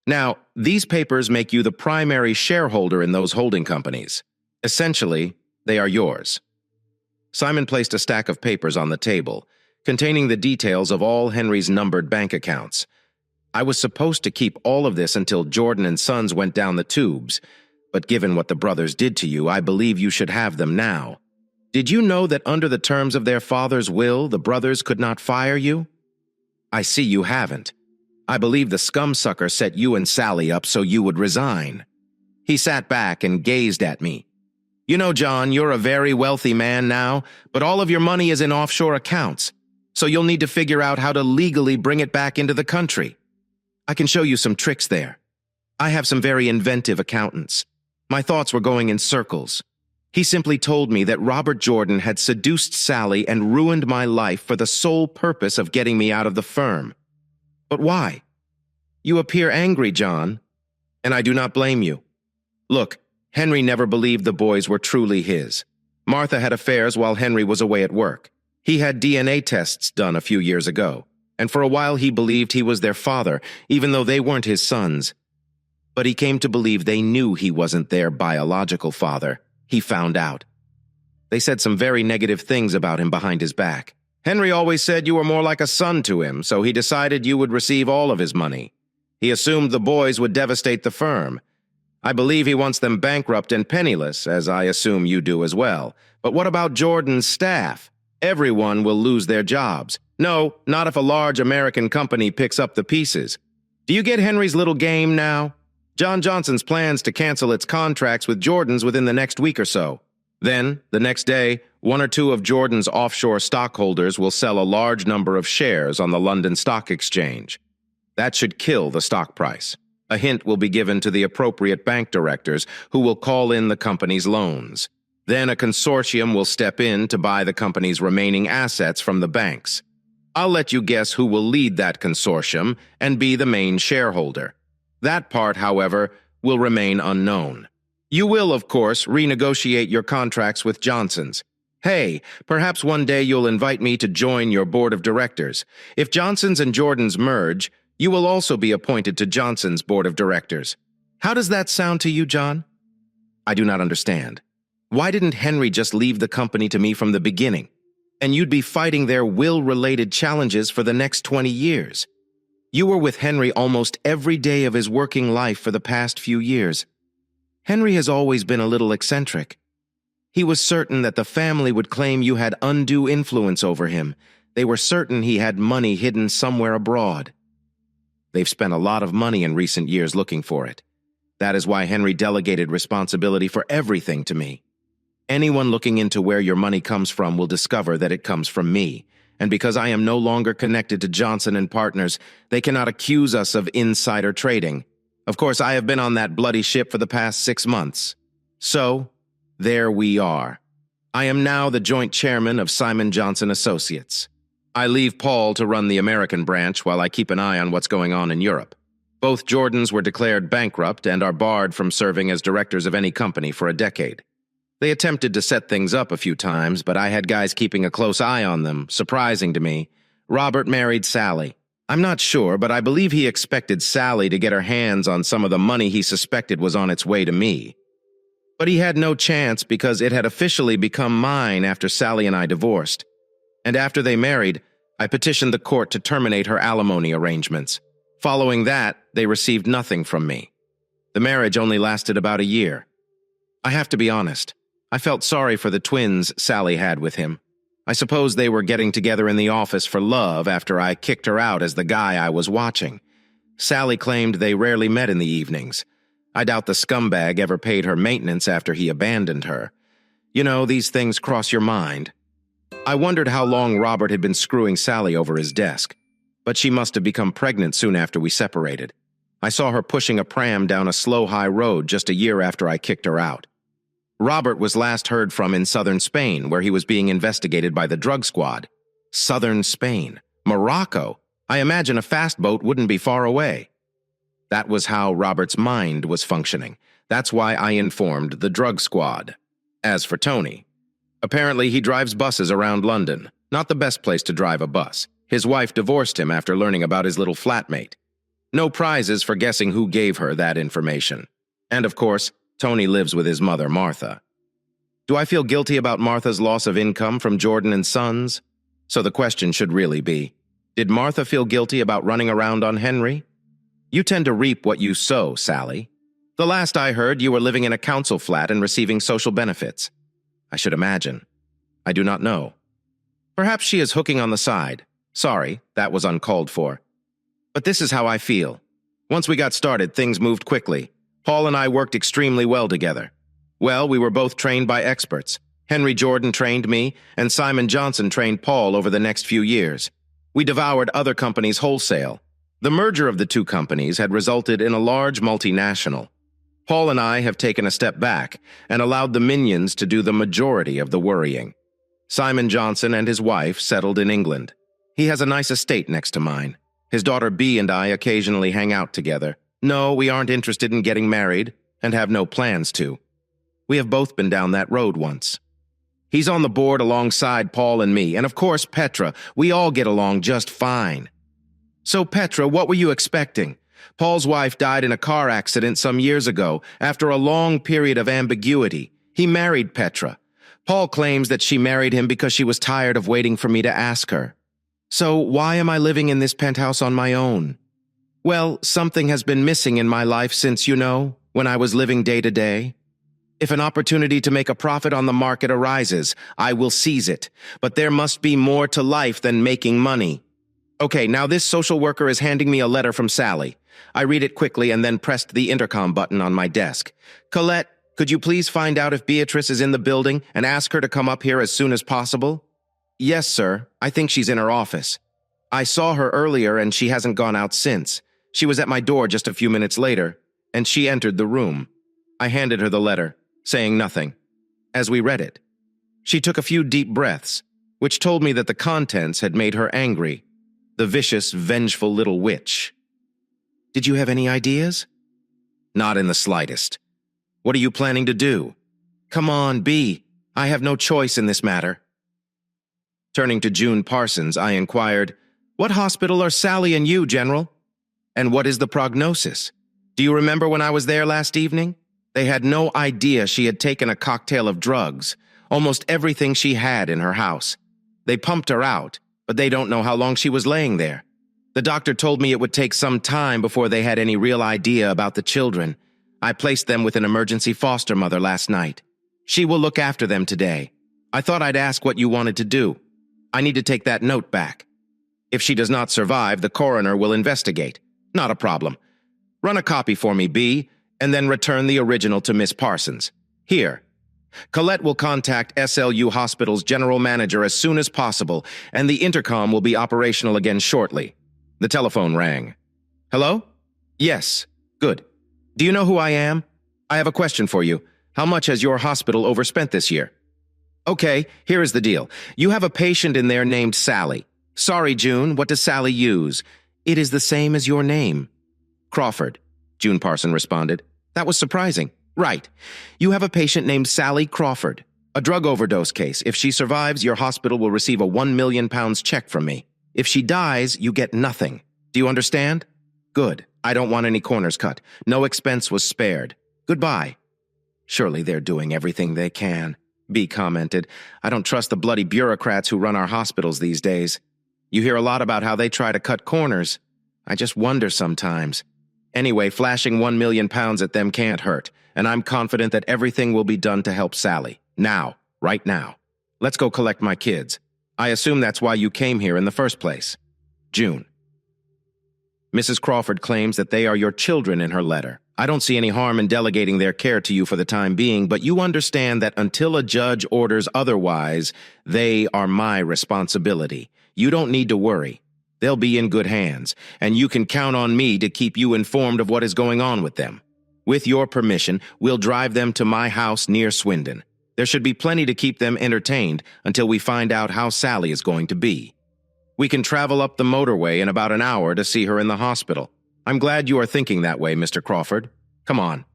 Now, these papers make you the primary shareholder in those holding companies. Essentially, they are yours." Simon placed a stack of papers on the table, containing the details of all Henry's numbered bank accounts. I was supposed to keep all of this until Jordan and Sons went down the tubes, but given what the brothers did to you, I believe you should have them now. Did you know that under the terms of their father's will, the brothers could not fire you? I see you haven't. I believe the scumsucker set you and Sally up so you would resign. He sat back and gazed at me. "You know, John, you're a very wealthy man now, but all of your money is in offshore accounts, so you'll need to figure out how to legally bring it back into the country. I can show you some tricks there. I have some very inventive accountants. My thoughts were going in circles. He simply told me that Robert Jordan had seduced Sally and ruined my life for the sole purpose of getting me out of the firm. But why? You appear angry, John, and I do not blame you. Look, Henry never believed the boys were truly his. Martha had affairs while Henry was away at work. He had DNA tests done a few years ago, and for a while he believed he was their father, even though they weren't his sons. But he came to believe they knew he wasn't their biological father. He found out. They said some very negative things about him behind his back. Henry always said you were more like a son to him, so he decided you would receive all of his money. He assumed the boys would devastate the firm. I believe he wants them bankrupt and penniless, as I assume you do as well. But what about Jordan's staff? Everyone will lose their jobs. No, not if a large American company picks up the pieces. Do you get Henry's little game now? John Johnson's plans to cancel its contracts with Jordan's within the next week or so. Then, the next day, one or two of Jordan's offshore stockholders will sell a large number of shares on the London Stock Exchange. That should kill the stock price. A hint will be given to the appropriate bank directors who will call in the company's loans. Then a consortium will step in to buy the company's remaining assets from the banks. I'll let you guess who will lead that consortium and be the main shareholder. That part, however, will remain unknown. You will, of course, renegotiate your contracts with Johnson's. Hey, perhaps one day you'll invite me to join your board of directors. If Johnson's and Jordan's merge, you will also be appointed to Johnson's board of directors. How does that sound to you, John? I do not understand. Why didn't Henry just leave the company to me from the beginning? And you'd be fighting their will-related challenges for the next 20 years. You were with Henry almost every day of his working life for the past few years. Henry has always been a little eccentric. He was certain that the family would claim you had undue influence over him. They were certain he had money hidden somewhere abroad. They've spent a lot of money in recent years looking for it. That is why Henry delegated responsibility for everything to me. Anyone looking into where your money comes from will discover that it comes from me. And because I am no longer connected to Johnson and Partners, they cannot accuse us of insider trading. Of course, I have been on that bloody ship for the past 6 months. So, there we are. I am now the joint chairman of Simon Johnson Associates. I leave Paul to run the American branch while I keep an eye on what's going on in Europe. Both Jordans were declared bankrupt and are barred from serving as directors of any company for a decade. They attempted to set things up a few times, but I had guys keeping a close eye on them. Surprising to me, Robert married Sally. I'm not sure, but I believe he expected Sally to get her hands on some of the money he suspected was on its way to me. But he had no chance because it had officially become mine after Sally and I divorced. And after they married, I petitioned the court to terminate her alimony arrangements. Following that, they received nothing from me. The marriage only lasted about a year. I have to be honest. I felt sorry for the twins Sally had with him. I suppose they were getting together in the office for love after I kicked her out as the guy I was watching. Sally claimed they rarely met in the evenings. I doubt the scumbag ever paid her maintenance after he abandoned her. You know, these things cross your mind. I wondered how long Robert had been screwing Sally over his desk, but she must have become pregnant soon after we separated. I saw her pushing a pram down a slow high road just a year after I kicked her out. Robert was last heard from in southern Spain, where he was being investigated by the drug squad. Southern Spain. Morocco. I imagine a fast boat wouldn't be far away. That was how Robert's mind was functioning. That's why I informed the drug squad. As for Tony, apparently he drives buses around London. Not the best place to drive a bus. His wife divorced him after learning about his little flatmate. No prizes for guessing who gave her that information. And of course, Tony lives with his mother, Martha. Do I feel guilty about Martha's loss of income from Jordan and Sons? So the question should really be, did Martha feel guilty about running around on Henry? You tend to reap what you sow, Sally. The last I heard, you were living in a council flat and receiving social benefits. I should imagine. I do not know. Perhaps she is hooking on the side. Sorry, that was uncalled for. But this is how I feel. Once we got started, things moved quickly. Paul and I worked extremely well together. Well, we were both trained by experts. Henry Jordan trained me, and Simon Johnson trained Paul over the next few years. We devoured other companies wholesale. The merger of the two companies had resulted in a large multinational. Paul and I have taken a step back and allowed the minions to do the majority of the worrying. Simon Johnson and his wife settled in England. He has a nice estate next to mine. His daughter Bea and I occasionally hang out together. No, we aren't interested in getting married, and have no plans to. We have both been down that road once. He's on the board alongside Paul and me, and of course Petra. We all get along just fine. So Petra, what were you expecting? Paul's wife died in a car accident some years ago, after a long period of ambiguity. He married Petra. Paul claims that she married him because she was tired of waiting for me to ask her. So why am I living in this penthouse on my own? Well, something has been missing in my life since, when I was living day to day. If an opportunity to make a profit on the market arises, I will seize it. But there must be more to life than making money. Okay, now this social worker is handing me a letter from Sally. I read it quickly and then pressed the intercom button on my desk. Colette, could you please find out if Beatrice is in the building and ask her to come up here as soon as possible? Yes, sir. I think she's in her office. I saw her earlier and she hasn't gone out since. She was at my door just a few minutes later, and she entered the room. I handed her the letter, saying nothing. As we read it, she took a few deep breaths, which told me that the contents had made her angry. The vicious, vengeful little witch. Did you have any ideas? Not in the slightest. What are you planning to do? Come on, Bea. I have no choice in this matter. Turning to June Parsons, I inquired, "What hospital are Sally and you, General? And what is the prognosis? Do you remember when I was there last evening? They had no idea she had taken a cocktail of drugs, almost everything she had in her house. They pumped her out, but they don't know how long she was laying there. The doctor told me it would take some time before they had any real idea about the children. I placed them with an emergency foster mother last night. She will look after them today. I thought I'd ask what you wanted to do. I need to take that note back. If she does not survive, the coroner will investigate. Not a problem. Run a copy for me, Bea, and then return the original to Miss Parsons. Here. Colette will contact SLU Hospital's general manager as soon as possible, and the intercom will be operational again shortly." The telephone rang. "Hello? Yes. Good. Do you know who I am? I have a question for you. How much has your hospital overspent this year?" Okay, here is the deal. You have a patient in there named Sally. Sorry, June, what does Sally use? It is the same as your name. Crawford, June Parson responded. That was surprising. Right. You have a patient named Sally Crawford. A drug overdose case. If she survives, your hospital will receive a £1 million check from me. If she dies, you get nothing. Do you understand? Good. I don't want any corners cut. No expense was spared. Goodbye. Surely they're doing everything they can, B commented. I don't trust the bloody bureaucrats who run our hospitals these days. You hear a lot about how they try to cut corners. I just wonder sometimes. Anyway, flashing £1 million at them can't hurt, and I'm confident that everything will be done to help Sally. Now, right now. Let's go collect my kids. I assume that's why you came here in the first place. June. Mrs. Crawford claims that they are your children in her letter. I don't see any harm in delegating their care to you for the time being, but you understand that until a judge orders otherwise, they are my responsibility. You don't need to worry. They'll be in good hands, and you can count on me to keep you informed of what is going on with them. With your permission, we'll drive them to my house near Swindon. There should be plenty to keep them entertained until we find out how Sally is going to be. We can travel up the motorway in about an hour to see her in the hospital. I'm glad you are thinking that way, Mr. Crawford. Come on.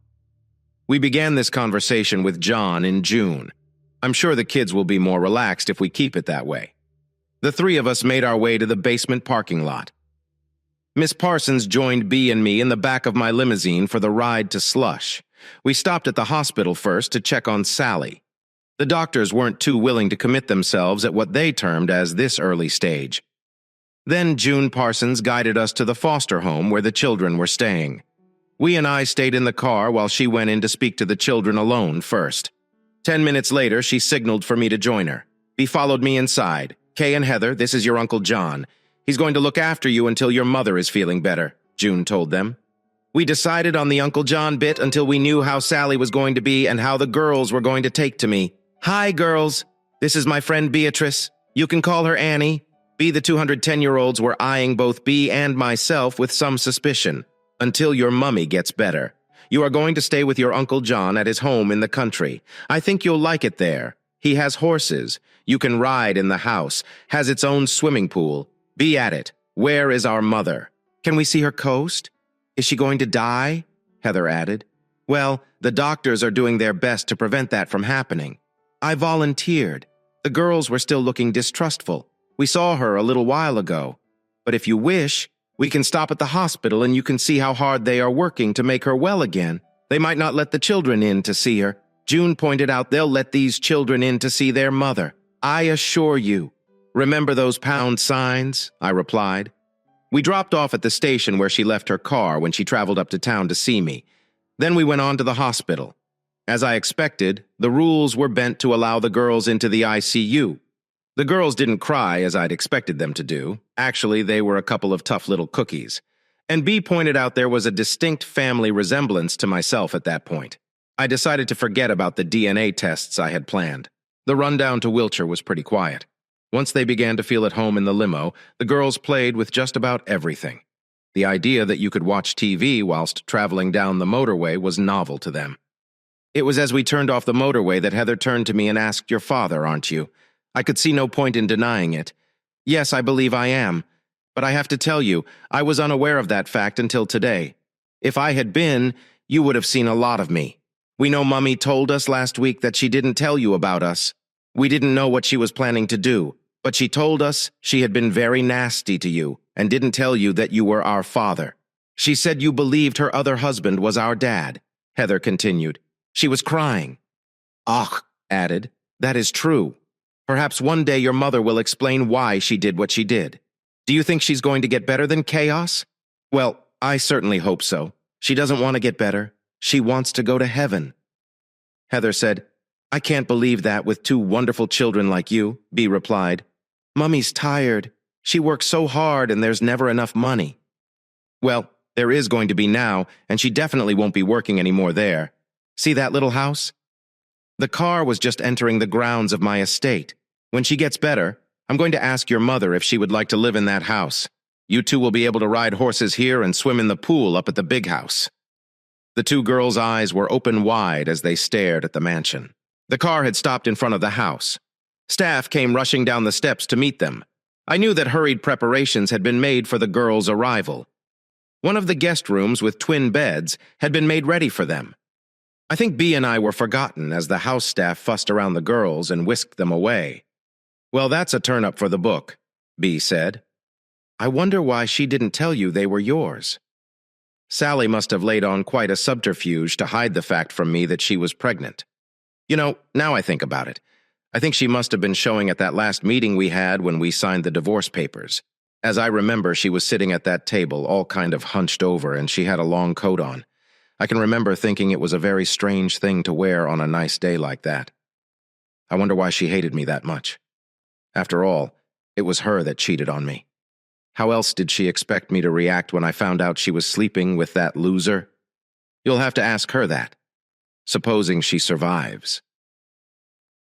We began this conversation with John in June. I'm sure the kids will be more relaxed if we keep it that way. The three of us made our way to the basement parking lot. Miss Parsons joined B and me in the back of my limousine for the ride to Slush. We stopped at the hospital first to check on Sally. The doctors weren't too willing to commit themselves at what they termed as this early stage. Then June Parsons guided us to the foster home where the children were staying. We and I stayed in the car while she went in to speak to the children alone first. 10 minutes later, she signaled for me to join her. He followed me inside. Kay and Heather, this is your Uncle John. He's going to look after you until your mother is feeling better, June told them. We decided on the Uncle John bit until we knew how Sally was going to be and how the girls were going to take to me. Hi, girls. This is my friend Beatrice. You can call her Annie. B, the 210-year-olds were eyeing both B and myself with some suspicion. Until your mummy gets better. You are going to stay with your Uncle John at his home in the country. I think you'll like it there. He has horses. You can ride in the house. Has its own swimming pool. Be at it. Where is our mother? Can we see her coast? Is she going to die? Heather added. Well, the doctors are doing their best to prevent that from happening. I volunteered. The girls were still looking distrustful. We saw her a little while ago. But if you wish, we can stop at the hospital and you can see how hard they are working to make her well again. They might not let the children in to see her. June pointed out they'll let these children in to see their mother. I assure you. Remember those pound signs? I replied. We dropped off at the station where she left her car when she traveled up to town to see me. Then we went on to the hospital. As I expected, the rules were bent to allow the girls into the ICU. The girls didn't cry as I'd expected them to do. Actually, they were a couple of tough little cookies. And B pointed out there was a distinct family resemblance to myself at that point. I decided to forget about the DNA tests I had planned. The run down to Wiltshire was pretty quiet. Once they began to feel at home in the limo, the girls played with just about everything. The idea that you could watch TV whilst traveling down the motorway was novel to them. It was as we turned off the motorway that Heather turned to me and asked, "Your father, aren't you?" I could see no point in denying it. Yes, I believe I am. But I have to tell you, I was unaware of that fact until today. If I had been, you would have seen a lot of me. We know Mummy told us last week that she didn't tell you about us. We didn't know what she was planning to do, but she told us she had been very nasty to you and didn't tell you that you were our father. She said you believed her other husband was our dad, Heather continued. She was crying. Ach, added, that is true. Perhaps one day your mother will explain why she did what she did. Do you think she's going to get better than chaos? Well, I certainly hope so. She doesn't want to get better. She wants to go to heaven. Heather said, I can't believe that with two wonderful children like you, B replied. Mummy's tired. She works so hard and there's never enough money. Well, there is going to be now, and she definitely won't be working anymore there. See that little house? The car was just entering the grounds of my estate. When she gets better, I'm going to ask your mother if she would like to live in that house. You two will be able to ride horses here and swim in the pool up at the big house. The two girls' eyes were open wide as they stared at the mansion. The car had stopped in front of the house. Staff came rushing down the steps to meet them. I knew that hurried preparations had been made for the girls' arrival. One of the guest rooms with twin beds had been made ready for them. I think B and I were forgotten as the house staff fussed around the girls and whisked them away. "Well, that's a turn-up for the book," B said. "I wonder why she didn't tell you they were yours." Sally must have laid on quite a subterfuge to hide the fact from me that she was pregnant. Now I think about it, I think she must have been showing at that last meeting we had when we signed the divorce papers. As I remember, she was sitting at that table, all kind of hunched over, and she had a long coat on. I can remember thinking it was a very strange thing to wear on a nice day like that. I wonder why she hated me that much. After all, it was her that cheated on me. How else did she expect me to react when I found out she was sleeping with that loser? You'll have to ask her that. Supposing she survives.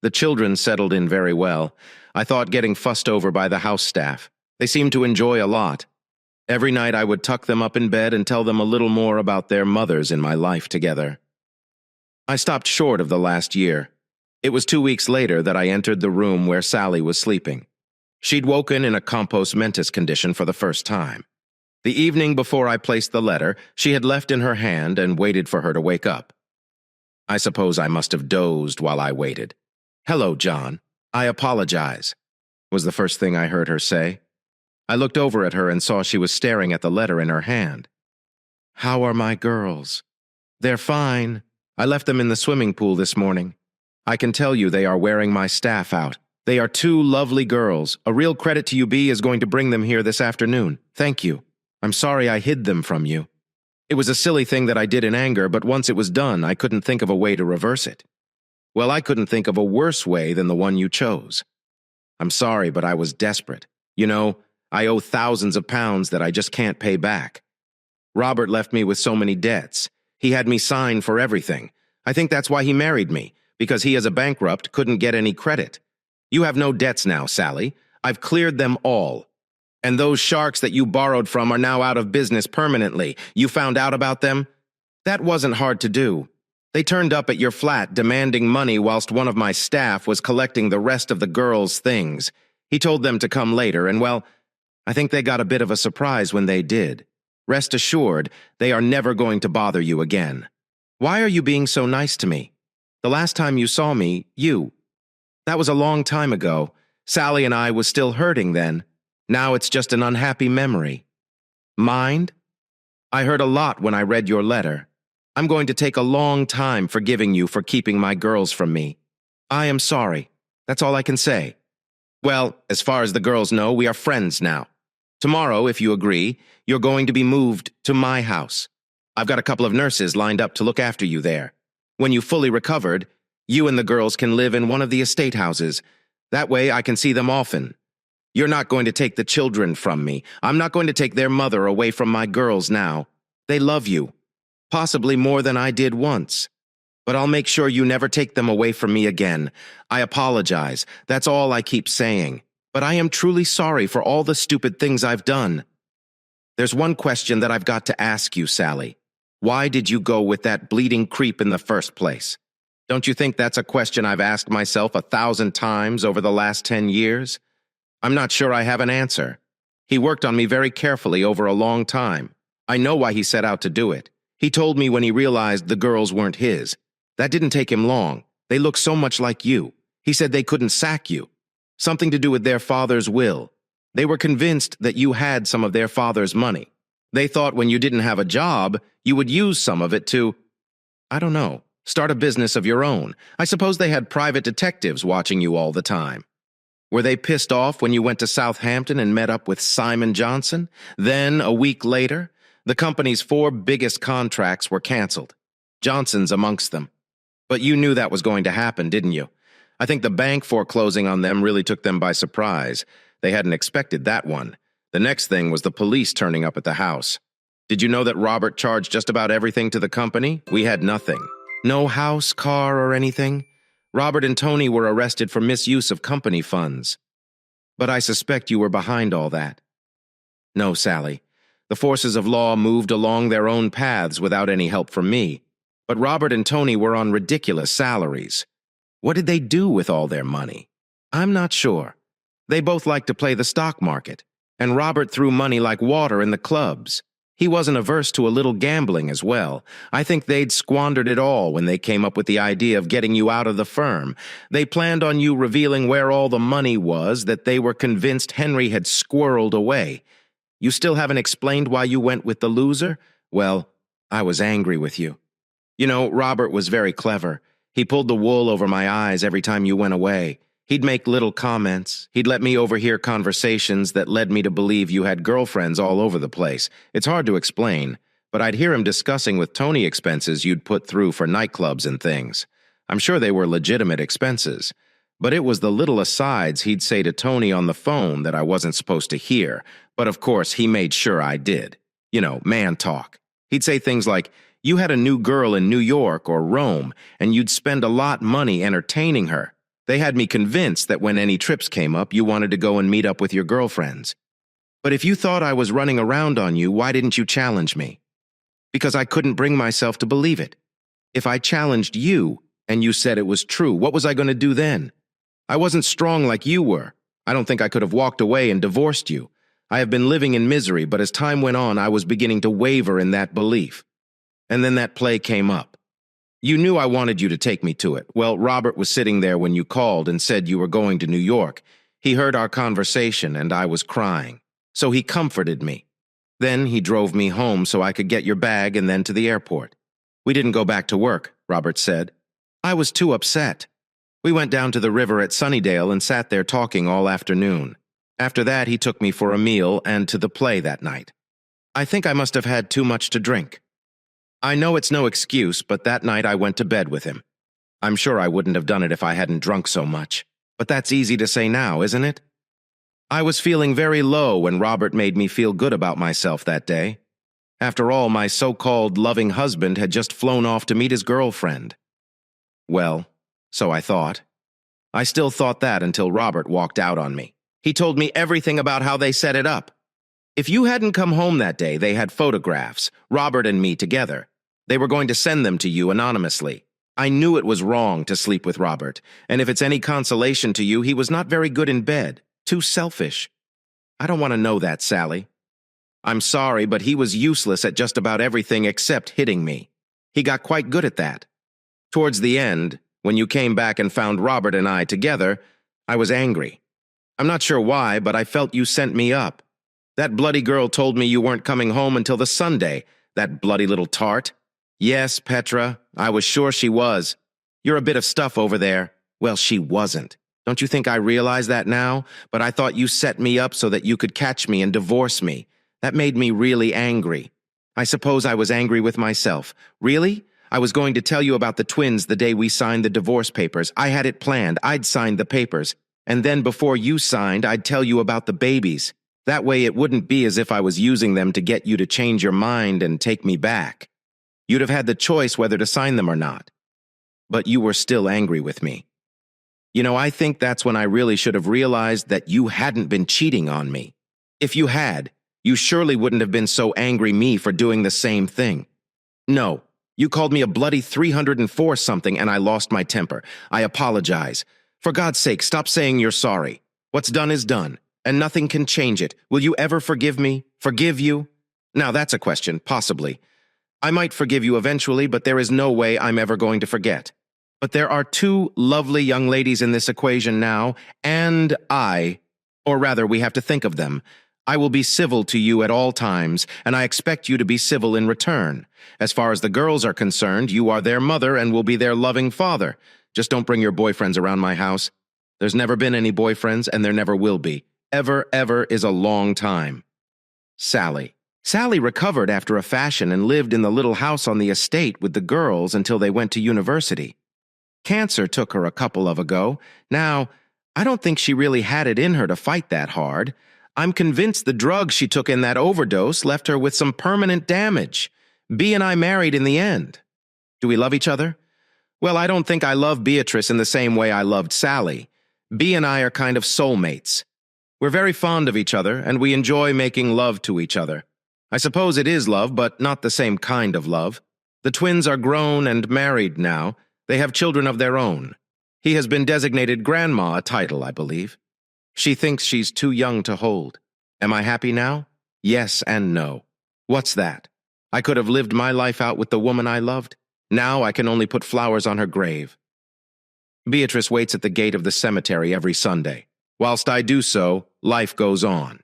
The children settled in very well. I thought getting fussed over by the house staff. They seemed to enjoy a lot. Every night I would tuck them up in bed and tell them a little more about their mothers in my life together. I stopped short of the last year. It was 2 weeks later that I entered the room where Sally was sleeping. She'd woken in a compos mentis condition for the first time. The evening before I placed the letter, she had left in her hand and waited for her to wake up. I suppose I must have dozed while I waited. "Hello, John. I apologize," was the first thing I heard her say. I looked over at her and saw she was staring at the letter in her hand. "How are my girls?" "They're fine. I left them in the swimming pool this morning. I can tell you they are wearing my staff out. They are 2 lovely girls. A real credit to you, B, is going to bring them here this afternoon. Thank you. I'm sorry I hid them from you. It was a silly thing that I did in anger, but once it was done, I couldn't think of a way to reverse it. Well, I couldn't think of a worse way than the one you chose. I'm sorry, but I was desperate. I owe thousands of pounds that I just can't pay back. Robert left me with so many debts. He had me sign for everything. I think that's why he married me, because he as a bankrupt couldn't get any credit. You have no debts now, Sally. I've cleared them all. And those sharks that you borrowed from are now out of business permanently. You found out about them? That wasn't hard to do. They turned up at your flat demanding money whilst one of my staff was collecting the rest of the girls' things. He told them to come later, and well, I think they got a bit of a surprise when they did. Rest assured, they are never going to bother you again. Why are you being so nice to me? The last time you saw me, that was a long time ago. Sally and I was still hurting then. Now it's just an unhappy memory. Mind? I heard a lot when I read your letter. I'm going to take a long time forgiving you for keeping my girls from me. I am sorry. That's all I can say. Well, as far as the girls know, we are friends now. Tomorrow, if you agree, you're going to be moved to my house. I've got a couple of nurses lined up to look after you there. When you've fully recovered, you and the girls can live in one of the estate houses. That way I can see them often. You're not going to take the children from me. I'm not going to take their mother away from my girls now. They love you, possibly more than I did once. But I'll make sure you never take them away from me again. I apologize. That's all I keep saying. But I am truly sorry for all the stupid things I've done. There's one question that I've got to ask you, Sally. Why did you go with that bleeding creep in the first place? Don't you think that's a question I've asked myself 1,000 times over the last 10 years? I'm not sure I have an answer. He worked on me very carefully over a long time. I know why he set out to do it. He told me when he realized the girls weren't his. That didn't take him long. They look so much like you. He said they couldn't sack you. Something to do with their father's will. They were convinced that you had some of their father's money. They thought when you didn't have a job, you would use some of it to, I don't know, start a business of your own. I suppose they had private detectives watching you all the time. Were they pissed off when you went to Southampton and met up with Simon Johnson? Then, a week later, the company's 4 biggest contracts were canceled. Johnson's amongst them. But you knew that was going to happen, didn't you? I think the bank foreclosing on them really took them by surprise. They hadn't expected that one. The next thing was the police turning up at the house. Did you know that Robert charged just about everything to the company? We had nothing. No house, car, or anything. Robert and Tony were arrested for misuse of company funds. But I suspect you were behind all that. No, Sally. The forces of law moved along their own paths without any help from me. But Robert and Tony were on ridiculous salaries. What did they do with all their money? I'm not sure. They both like to play the stock market, and Robert threw money like water in the clubs. He wasn't averse to a little gambling as well. I think they'd squandered it all when they came up with the idea of getting you out of the firm. They planned on you revealing where all the money was that they were convinced Henry had squirreled away. You still haven't explained why you went with the loser? Well, I was angry with you. You know, Robert was very clever. He pulled the wool over my eyes every time you went away. He'd make little comments. He'd let me overhear conversations that led me to believe you had girlfriends all over the place. It's hard to explain, but I'd hear him discussing with Tony expenses you'd put through for nightclubs and things. I'm sure they were legitimate expenses, but it was the little asides he'd say to Tony on the phone that I wasn't supposed to hear. But of course, he made sure I did. You know, man talk. He'd say things like, you had a new girl in New York or Rome, and you'd spend a lot money entertaining her. They had me convinced that when any trips came up, you wanted to go and meet up with your girlfriends. But if you thought I was running around on you, why didn't you challenge me? Because I couldn't bring myself to believe it. If I challenged you, and you said it was true, what was I going to do then? I wasn't strong like you were. I don't think I could have walked away and divorced you. I have been living in misery, but as time went on, I was beginning to waver in that belief. And then that play came up. You knew I wanted you to take me to it. Well, Robert was sitting there when you called and said you were going to New York. He heard our conversation and I was crying. So he comforted me. Then he drove me home so I could get your bag and then to the airport. We didn't go back to work, Robert said. I was too upset. We went down to the river at Sunnydale and sat there talking all afternoon. After that, he took me for a meal and to the play that night. I think I must have had too much to drink. I know it's no excuse, but that night I went to bed with him. I'm sure I wouldn't have done it if I hadn't drunk so much. But that's easy to say now, isn't it? I was feeling very low when Robert made me feel good about myself that day. After all, my so-called loving husband had just flown off to meet his girlfriend. Well, so I thought. I still thought that until Robert walked out on me. He told me everything about how they set it up. If you hadn't come home that day, they had photographs, Robert and me together. They were going to send them to you anonymously. I knew it was wrong to sleep with Robert, and if it's any consolation to you, he was not very good in bed, too selfish. I don't want to know that, Sally. I'm sorry, but he was useless at just about everything except hitting me. He got quite good at that. Towards the end, when you came back and found Robert and I together, I was angry. I'm not sure why, but I felt you sent me up. That bloody girl told me you weren't coming home until the Sunday, that bloody little tart. Yes, Petra, I was sure she was. You're a bit of stuff over there. Well, she wasn't. Don't you think I realize that now? But I thought you set me up so that you could catch me and divorce me. That made me really angry. I suppose I was angry with myself. Really? I was going to tell you about the twins the day we signed the divorce papers. I had it planned. I'd signed the papers. And then before you signed, I'd tell you about the babies. That way it wouldn't be as if I was using them to get you to change your mind and take me back. You'd have had the choice whether to sign them or not. But you were still angry with me. You know, I think that's when I really should have realized that you hadn't been cheating on me. If you had, you surely wouldn't have been so angry me for doing the same thing. No, you called me a bloody 304 something and I lost my temper. I apologize. For God's sake, stop saying you're sorry. What's done is done, and nothing can change it. Will you ever forgive me? Forgive you? Now that's a question, possibly. I might forgive you eventually, but there is no way I'm ever going to forget. But there are two lovely young ladies in this equation now, and or rather we have to think of them. I will be civil to you at all times, and I expect you to be civil in return. As far as the girls are concerned, you are their mother and will be their loving father. Just don't bring your boyfriends around my house. There's never been any boyfriends, and there never will be. Ever is a long time. Sally. Sally recovered after a fashion and lived in the little house on the estate with the girls until they went to university. Cancer took her a couple of ago. Now, I don't think she really had it in her to fight that hard. I'm convinced the drugs she took in that overdose left her with some permanent damage. Bea and I married in the end. Do we love each other? Well, I don't think I love Beatrice in the same way I loved Sally. Bea and I are kind of soulmates. We're very fond of each other, and we enjoy making love to each other. I suppose it is love, but not the same kind of love. The twins are grown and married now. They have children of their own. He has been designated grandma, a title, I believe. She thinks she's too young to hold. Am I happy now? Yes and no. What's that? I could have lived my life out with the woman I loved. Now I can only put flowers on her grave. Beatrice waits at the gate of the cemetery every Sunday. Whilst I do so, life goes on.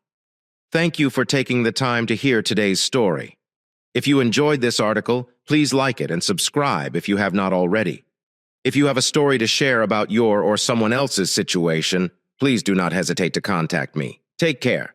Thank you for taking the time to hear today's story. If you enjoyed this article, please like it and subscribe if you have not already. If you have a story to share about your or someone else's situation, please do not hesitate to contact me. Take care.